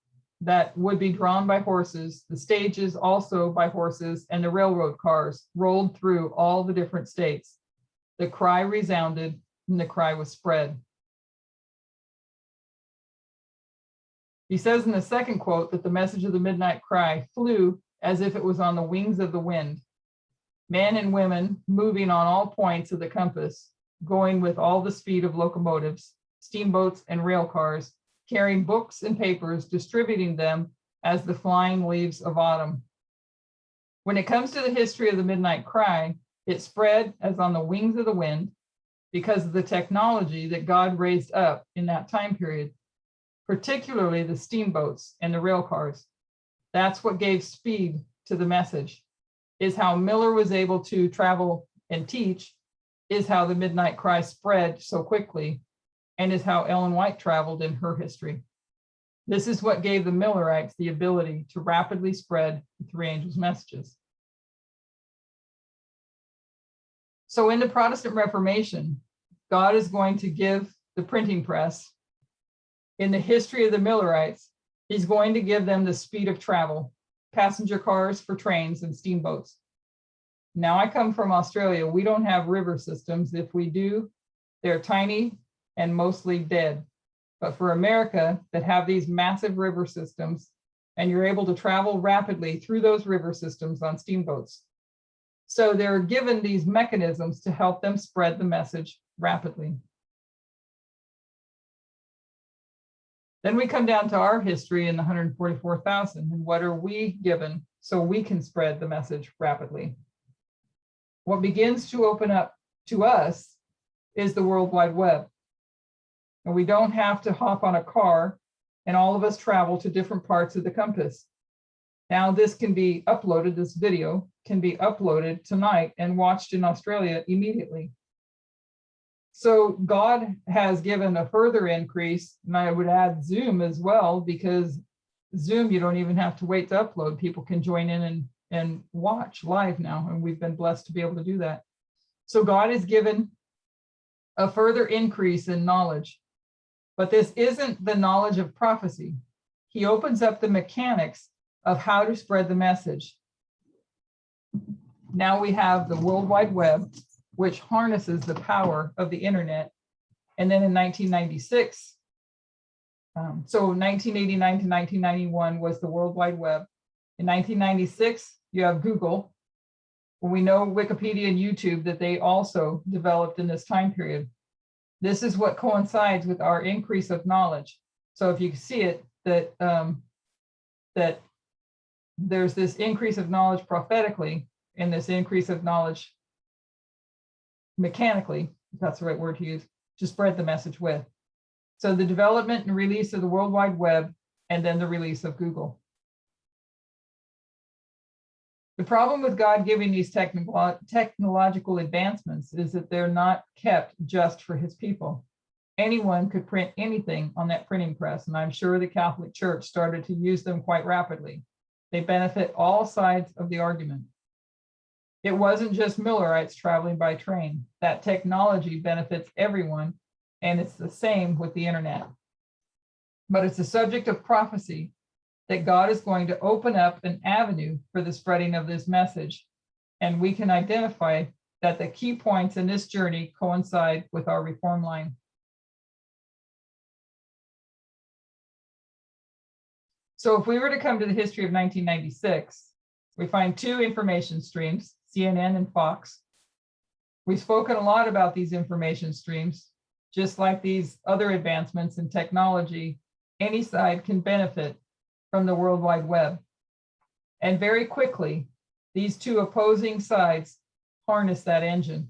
that would be drawn by horses, the stages also by horses, and the railroad cars rolled through all the different states, the cry resounded and the cry was spread. He says in the second quote that the message of the midnight cry flew as if it was on the wings of the wind. Men and women moving on all points of the compass, going with all the speed of locomotives, steamboats, and rail cars, carrying books and papers, distributing them as the flying leaves of autumn. When it comes to the history of the midnight cry, it spread as on the wings of the wind because of the technology that God raised up in that time period, particularly the steamboats and the rail cars. That's what gave speed to the message, is how Miller was able to travel and teach, is how the midnight cry spread so quickly, and is how Ellen White traveled in her history. This is what gave the Millerites the ability to rapidly spread the three angels' messages. So in the Protestant Reformation, God is going to give the printing press. In the history of the Millerites, he's going to give them the speed of travel, passenger cars for trains and steamboats. Now I come from Australia. We don't have river systems. If we do, they're tiny and mostly dead. But for America that have these massive river systems, and you're able to travel rapidly through those river systems on steamboats, So they're given these mechanisms to help them spread the message rapidly. Then we come down to our history in the 144,000, and what are we given so we can spread the message rapidly? What begins to open up to us is the World Wide Web. And we don't have to hop on a car and all of us travel to different parts of the compass. Now this can be uploaded, this video can be uploaded tonight and watched in Australia immediately. So God has given a further increase, and I would add Zoom as well, because Zoom, you don't even have to wait to upload. People can join in and watch live now, and we've been blessed to be able to do that. So God has given a further increase in knowledge, but this isn't the knowledge of prophecy. He opens up the mechanics of how to spread the message. Now we have the World Wide Web, which harnesses the power of the internet. And then in 1996, so 1989 to 1991 was the World Wide Web. In 1996, you have Google. Well, we know Wikipedia and YouTube that they also developed in this time period. This is what coincides with our increase of knowledge. So if you see it, that that there's this increase of knowledge prophetically and this increase of knowledge mechanically, if that's the right word to use, to spread the message with. So the development and release of the World Wide Web, and then the release of Google. The problem with God giving these technological advancements is that they're not kept just for his people. Anyone could print anything on that printing press, and I'm sure the Catholic Church started to use them quite rapidly. They benefit all sides of the argument. It wasn't just Millerites traveling by train. That technology benefits everyone, and it's the same with the internet. But it's a subject of prophecy that God is going to open up an avenue for the spreading of this message. And we can identify that the key points in this journey coincide with our reform line. So if we were to come to the history of 1996, we find two information streams, CNN and Fox. We've spoken a lot about these information streams. Just like these other advancements in technology, any side can benefit from the World Wide Web. And very quickly, these two opposing sides harness that engine.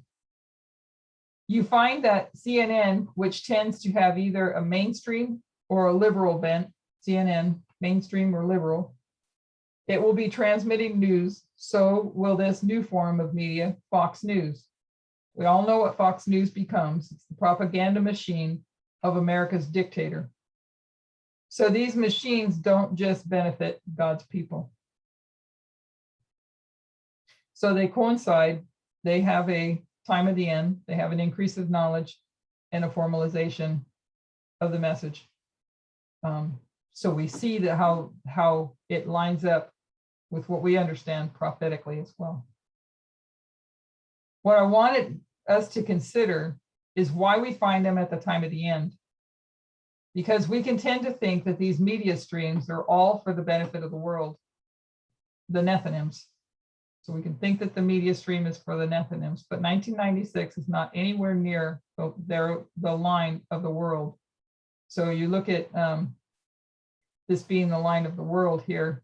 You find that CNN, which tends to have either a mainstream or a liberal bent, CNN, mainstream or liberal, it will be transmitting news. So will this new form of media, Fox News. We all know what Fox News becomes. It's the propaganda machine of America's dictator. So these machines don't just benefit God's people. So they coincide. They have a time of the end. They have an increase of knowledge and a formalization of the message. So we see that how it lines up with what we understand prophetically as well. What I wanted us to consider is why we find them at the time of the end. Because we can tend to think that these media streams are all for the benefit of the world, the Nethinims. So we can think that the media stream is for the Nethinims, but 1996 is not anywhere near the line of the world. So you look at this being the line of the world here,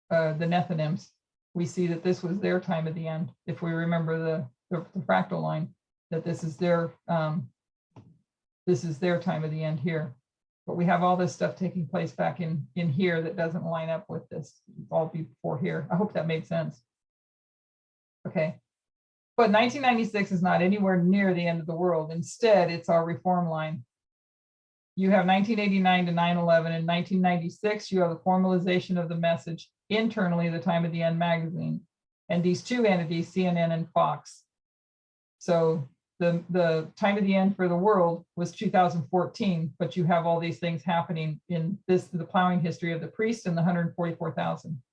the Nethinims, we see that this was their time of the end. If we remember the fractal line, that this is their time of the end here. But we have all this stuff taking place back in here that doesn't line up with this. It's all before here. I hope that made sense. Okay. But 1996 is not anywhere near the end of the world. Instead, it's our reform line. You have 1989 to 9/11. In 1996, you have the formalization of the message internally, the Time of the End magazine, and these two entities, CNN and Fox. So the time of the end for the world was 2014, but you have all these things happening in the plowing history of the priest and the 144,000.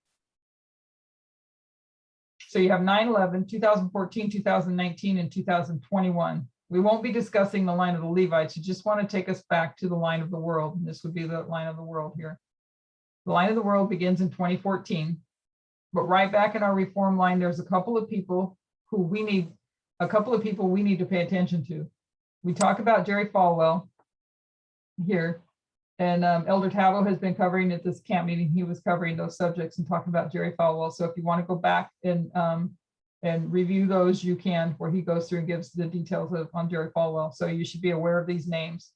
So you have 9/11, 2014, 2019, and 2021. We won't be discussing the line of the Levites. You just want to take us back to the line of the world. And this would be the line of the world here. The line of the world begins in 2014. But right back in our reform line, there's a couple of people who we need, to pay attention to. We talk about Jerry Falwell here, and Elder Tavo has been covering at this camp meeting. He was covering those subjects and talking about Jerry Falwell. So if you want to go back and review those, you can, where he goes through and gives the details on Jerry Falwell. So you should be aware of these names.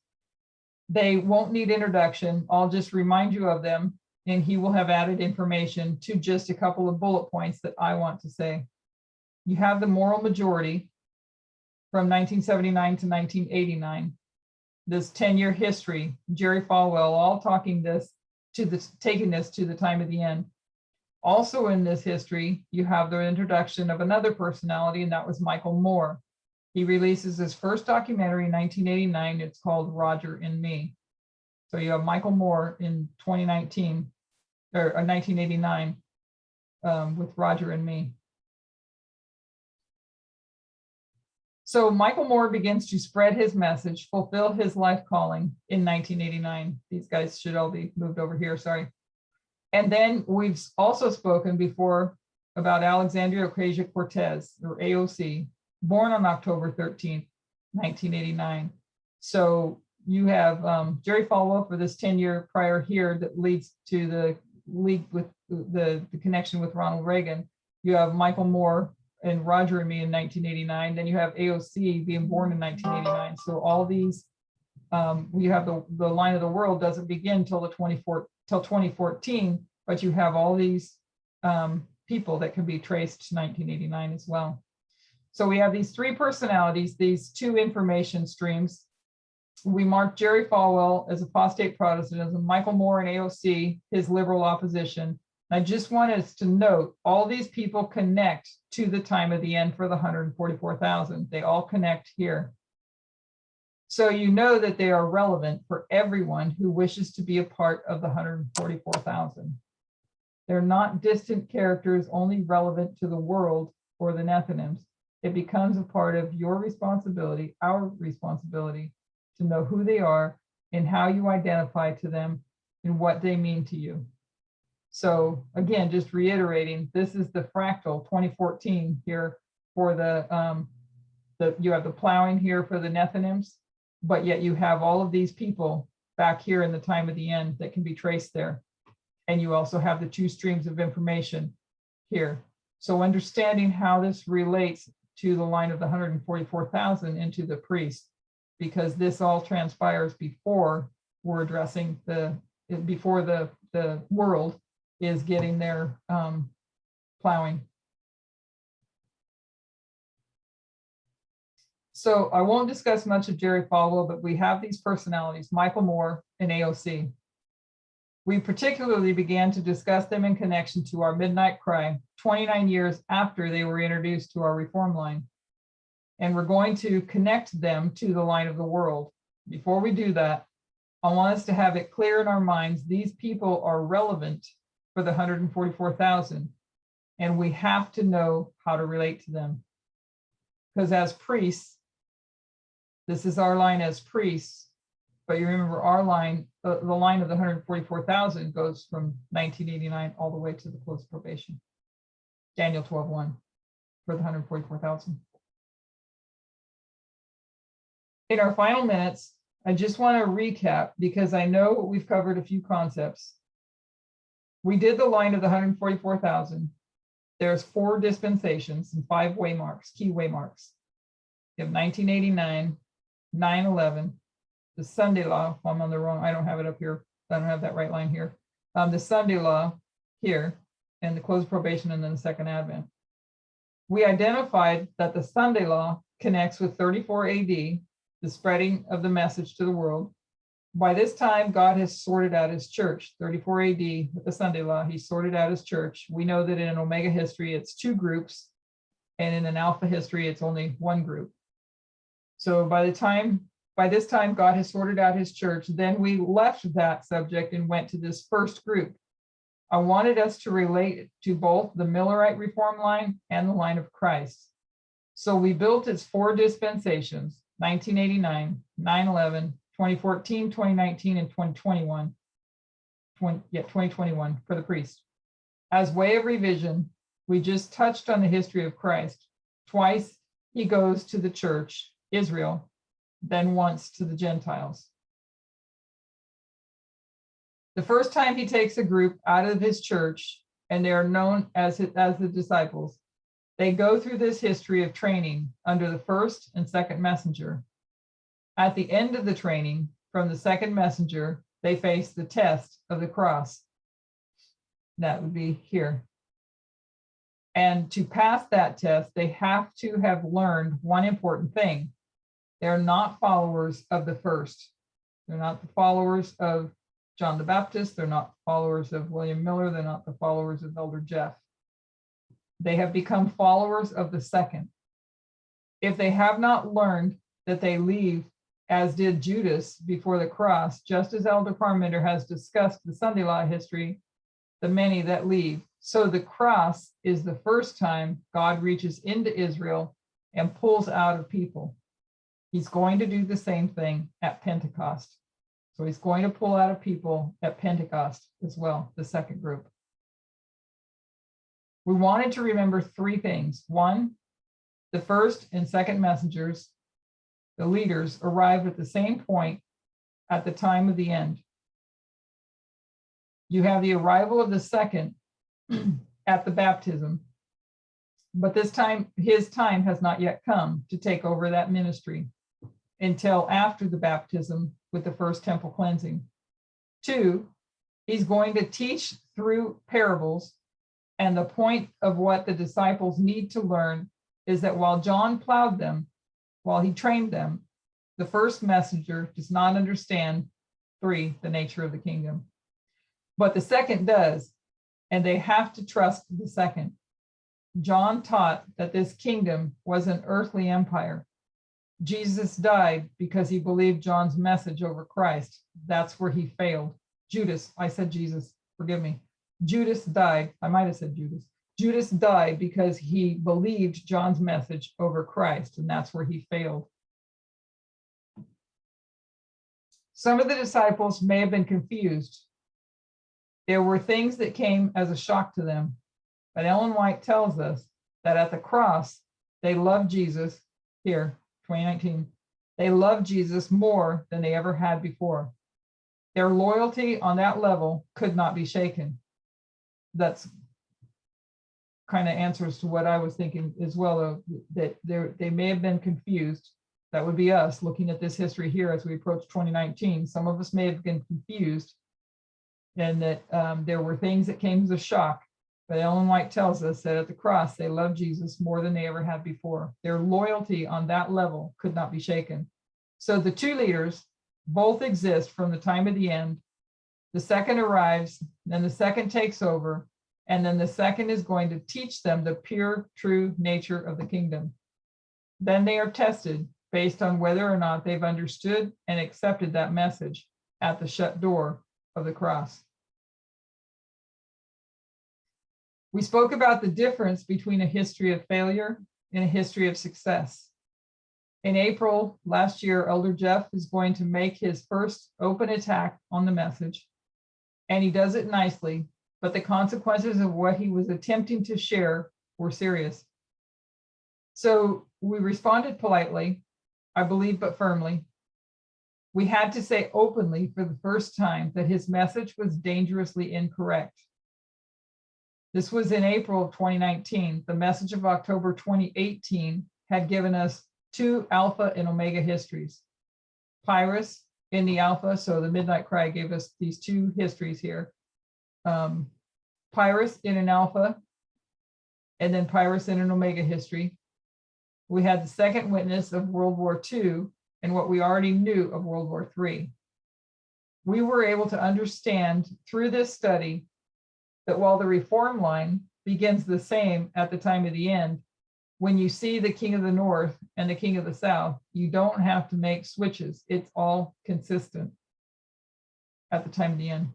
They won't need introduction. I'll just remind you of them, and he will have added information to just a couple of bullet points that I want to say. You have the moral majority from 1979 to 1989. This 10-year history, Jerry Falwell, all taking this to the time of the end. Also in this history, you have the introduction of another personality, and that was Michael Moore. He releases his first documentary in 1989. It's called Roger and Me. So you have Michael Moore in 2019 or 1989 with Roger and Me. So Michael Moore begins to spread his message, fulfill his life calling in 1989. These guys should all be moved over here, sorry. And then we've also spoken before about Alexandria Ocasio-Cortez, or AOC, born on October 13th, 1989. So you have Jerry Falwell for this 10-year prior here that leads to the league with the connection with Ronald Reagan. You have Michael Moore and Roger and Me in 1989. Then you have AOC being born in 1989. So all these, we have the line of the world doesn't begin till 2014, but you have all these people that can be traced to 1989 as well. So we have these three personalities, these two information streams. We marked Jerry Falwell as apostate Protestantism, Michael Moore and AOC, his liberal opposition. I just want us to note all these people connect to the time of the end for the 144,000. They all connect here. So you know that they are relevant for everyone who wishes to be a part of the 144,000. They're not distant characters only relevant to the world or the Nethinims. It becomes a part of your responsibility, our responsibility, to know who they are and how you identify to them and what they mean to you. So again, just reiterating, this is the fractal 2014 here for you have the plowing here for the Nethinims, but yet you have all of these people back here in the time of the end that can be traced there. And you also have the two streams of information here. So understanding how this relates to the line of the 144,000 into the priest, because this all transpires before we're addressing before the world is getting their plowing. So I won't discuss much of Jerry Falwell, but we have these personalities, Michael Moore and AOC. We particularly began to discuss them in connection to our midnight cry 29 years after they were introduced to our reform line. And we're going to connect them to the line of the world. Before we do that, I want us to have it clear in our minds, these people are relevant for the 144,000, and we have to know how to relate to them. Because as priests, this is our line as priests, but you remember our line, the line of the 144,000 goes from 1989 all the way to the close of probation. Daniel 12:1 for the 144,000. In our final minutes, I just want to recap because I know we've covered a few concepts. We did the line of the 144,000. There's 4 dispensations and 5 waymarks, key waymarks. You have 1989, 9/11, the Sunday law. If I'm on the wrong, I don't have it up here. I don't have that right line here. The Sunday law here, and the close of probation, and then the second advent. We identified that the Sunday law connects with 34 AD, the spreading of the message to the world. By this time, God has sorted out his church, 34 AD with the Sunday law, he sorted out his church. We know that in an Omega history, it's 2 groups, and in an Alpha history, it's only 1 group. So by this time, God has sorted out his church. Then we left that subject and went to this first group. I wanted us to relate to both the Millerite reform line and the line of Christ. So we built its 4 dispensations, 1989, 9/11, 2014, 2019, and 2021. 2021 for the priest. As way of revision, we just touched on the history of Christ. Twice he goes to the church, Israel, then once to the Gentiles. The first time he takes a group out of his church, and they are known as the disciples, they go through this history of training under the first and second messenger. At the end of the training from the second messenger, they face the test of the cross. That would be here. And to pass that test, they have to have learned one important thing. They're not followers of the first. They're not the followers of John the Baptist. They're not followers of William Miller. They're not the followers of Elder Jeff. They have become followers of the second. If they have not learned that they leave, as did Judas before the cross, just as Elder Parmenter has discussed the Sunday law history, the many that leave. So the cross is the first time God reaches into Israel and pulls out of people. He's going to do the same thing at Pentecost. So he's going to pull out of people at Pentecost as well, the second group. We wanted to remember three things. One, the first and second messengers, the leaders, arrived at the same point at the time of the end. You have the arrival of the second at the baptism, but this time, his time has not yet come to take over that ministry until after the baptism with the first temple cleansing. Two, he's going to teach through parables, and the point of what the disciples need to learn is that while John plowed them, while he trained them, the first messenger does not understand, three, the nature of the kingdom. But the second does, and they have to trust the second. John taught that this kingdom was an earthly empire. Jesus died because he believed John's message over Christ. That's where he failed. Judas, I said Jesus, forgive me. Judas died, I might have said Judas. Judas died because he believed John's message over Christ, and that's where he failed. Some of the disciples may have been confused. There were things that came as a shock to them, but Ellen White tells us that at the cross, they loved Jesus, here, 2019, they loved Jesus more than they ever had before. Their loyalty on that level could not be shaken. That's kind of answers to what I was thinking as well, that they may have been confused. That would be us looking at this history here as we approach 2019. Some of us may have been confused, and that there were things that came as a shock. But Ellen White tells us that at the cross, they loved Jesus more than they ever had before. Their loyalty on that level could not be shaken. So the two leaders both exist from the time of the end. The second arrives, then the second takes over, and then the second is going to teach them the pure, true nature of the kingdom. Then they are tested based on whether or not they've understood and accepted that message at the shut door of the cross. We spoke about the difference between a history of failure and a history of success. In April last year, Elder Jeff is going to make his first open attack on the message, and he does it nicely, but the consequences of what he was attempting to share were serious. So we responded politely, I believe, but firmly. We had to say openly for the first time that his message was dangerously incorrect. This was in April of 2019. The message of October 2018 had given us two Alpha and Omega histories. Pyrrhus in the Alpha, so the Midnight Cry gave us these two histories here. Pyrrhus in an Alpha, and then Pyrrhus in an Omega history. We had the second witness of World War II and what we already knew of World War III. We were able to understand through this study that while the reform line begins the same at the time of the end, when you see the King of the North and the King of the South, you don't have to make switches. It's all consistent at the time of the end.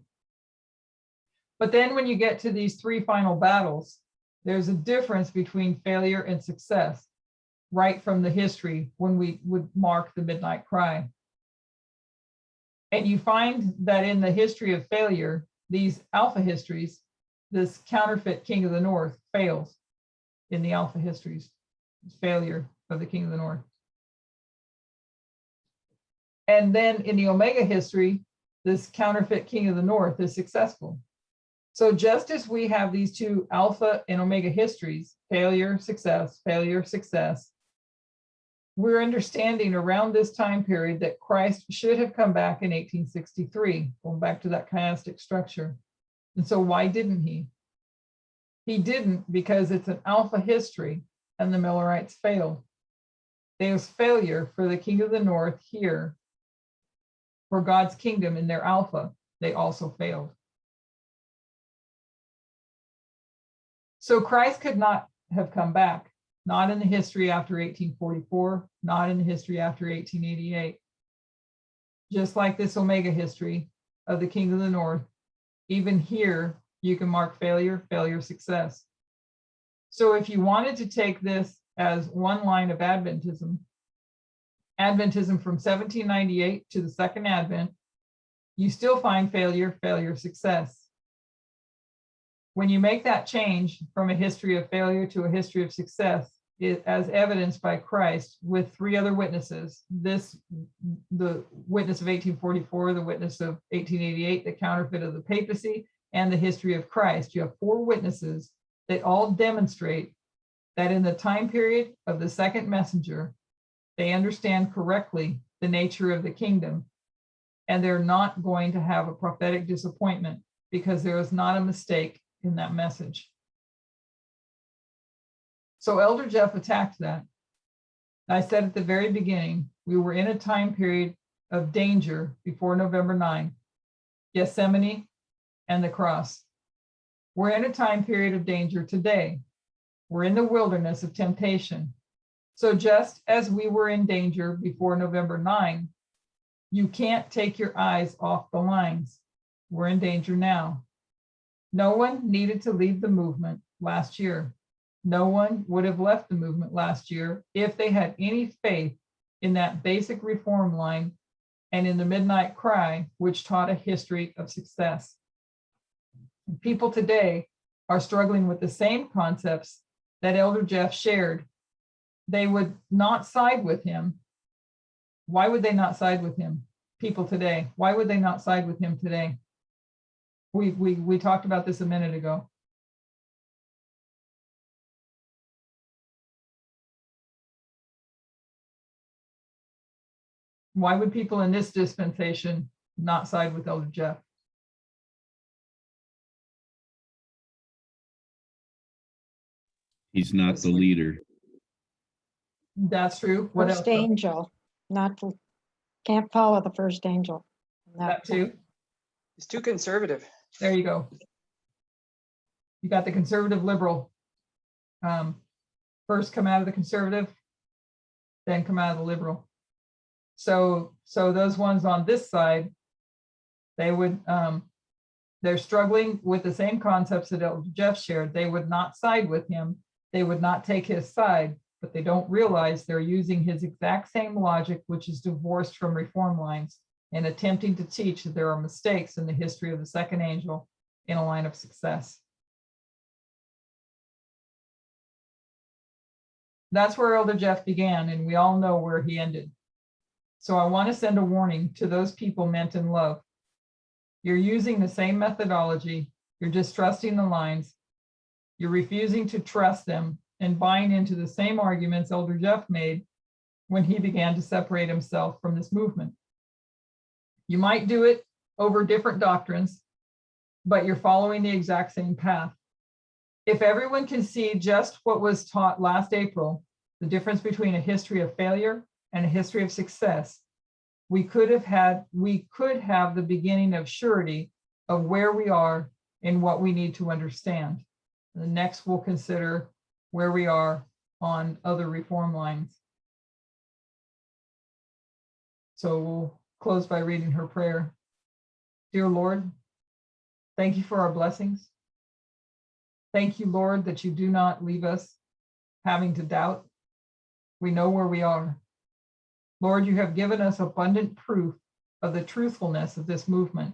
But then when you get to these three final battles, there's a difference between failure and success right from the history when we would mark the Midnight Cry. And you find that in the history of failure, these Alpha histories, this counterfeit king of the north fails in the alpha histories, failure of the king of the north. And then in the omega history, this counterfeit king of the north is successful. So just as we have these two alpha and omega histories, failure, success, we're understanding around this time period that Christ should have come back in 1863, going back to that chiastic structure. And so why didn't he? He didn't because it's an alpha history and the Millerites failed. There's failure for the king of the north here. For God's kingdom in their alpha, they also failed. So Christ could not have come back, not in the history after 1844, not in the history after 1888. Just like this omega history of the king of the north, even here, you can mark failure, failure, success. So if you wanted to take this as one line of Adventism from 1798 to the second Advent, you still find failure, failure, success. When you make that change from a history of failure to a history of success, as evidenced by Christ with three other witnesses, the witness of 1844, the witness of 1888, the counterfeit of the papacy, and the history of Christ, you have four witnesses that all demonstrate that in the time period of the second messenger, they understand correctly the nature of the kingdom, and they're not going to have a prophetic disappointment because there is not a mistake in that message. So Elder Jeff attacked that. I said at the very beginning, we were in a time period of danger before November 9, Gethsemane and the cross. We're in a time period of danger today. We're in the wilderness of temptation. So just as we were in danger before November 9, you can't take your eyes off the lines. We're in danger now. No one needed to leave the movement last year. No one would have left the movement last year if they had any faith in that basic reform line and in the midnight cry, which taught a history of success. People today are struggling with the same concepts that Elder Jeff shared. They would not side with him. Why would they not side with him? People today, why would they not side with him today? We talked about this a minute ago. Why would people in this dispensation not side with Elder Jeff? He's not the leader. That's true. What else? First angel, can't follow the first angel. That too. It's too conservative. There you go. You got the conservative liberal. First come out of the conservative, then come out of the liberal. So those ones on this side, they would, they're struggling with the same concepts that Elder Jeff shared. They would not side with him. They would not take his side, but they don't realize they're using his exact same logic, which is divorced from reform lines, and attempting to teach that there are mistakes in the history of the second angel in a line of success. That's where Elder Jeff began, and we all know where he ended. So I want to send a warning to those people meant in love. You're using the same methodology. You're distrusting the lines. You're refusing to trust them and buying into the same arguments Elder Jeff made when he began to separate himself from this movement. You might do it over different doctrines, but you're following the exact same path. If everyone can see just what was taught last April, the difference between a history of failure and a history of success, we could have the beginning of surety of where we are and what we need to understand. The next we'll consider where we are on other reform lines. So we'll close by reading her prayer. Dear Lord, thank you for our blessings. Thank you, Lord, that you do not leave us having to doubt. We know where we are. Lord, you have given us abundant proof of the truthfulness of this movement.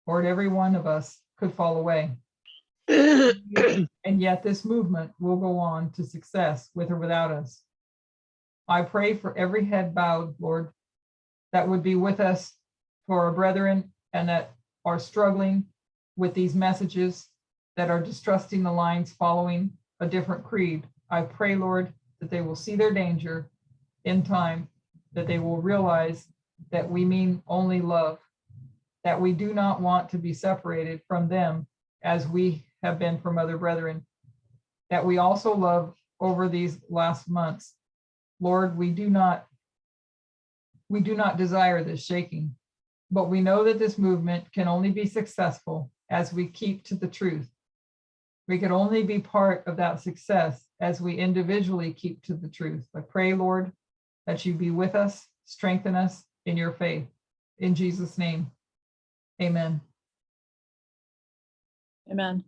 Lord, every one of us could fall away. And yet this movement will go on to success with or without us. I pray for every head bowed, Lord, that would be with us for our brethren and that are struggling with these messages, that are distrusting the lines following a different creed. I pray, Lord, that they will see their danger in time, that they will realize that we mean only love, that we do not want to be separated from them as we have been from other brethren, that we also love over these last months. Lord, we do not desire this shaking, but we know that this movement can only be successful as we keep to the truth. We can only be part of that success as we individually keep to the truth. I pray, Lord, that you be with us, strengthen us in your faith. In Jesus' name, amen. Amen.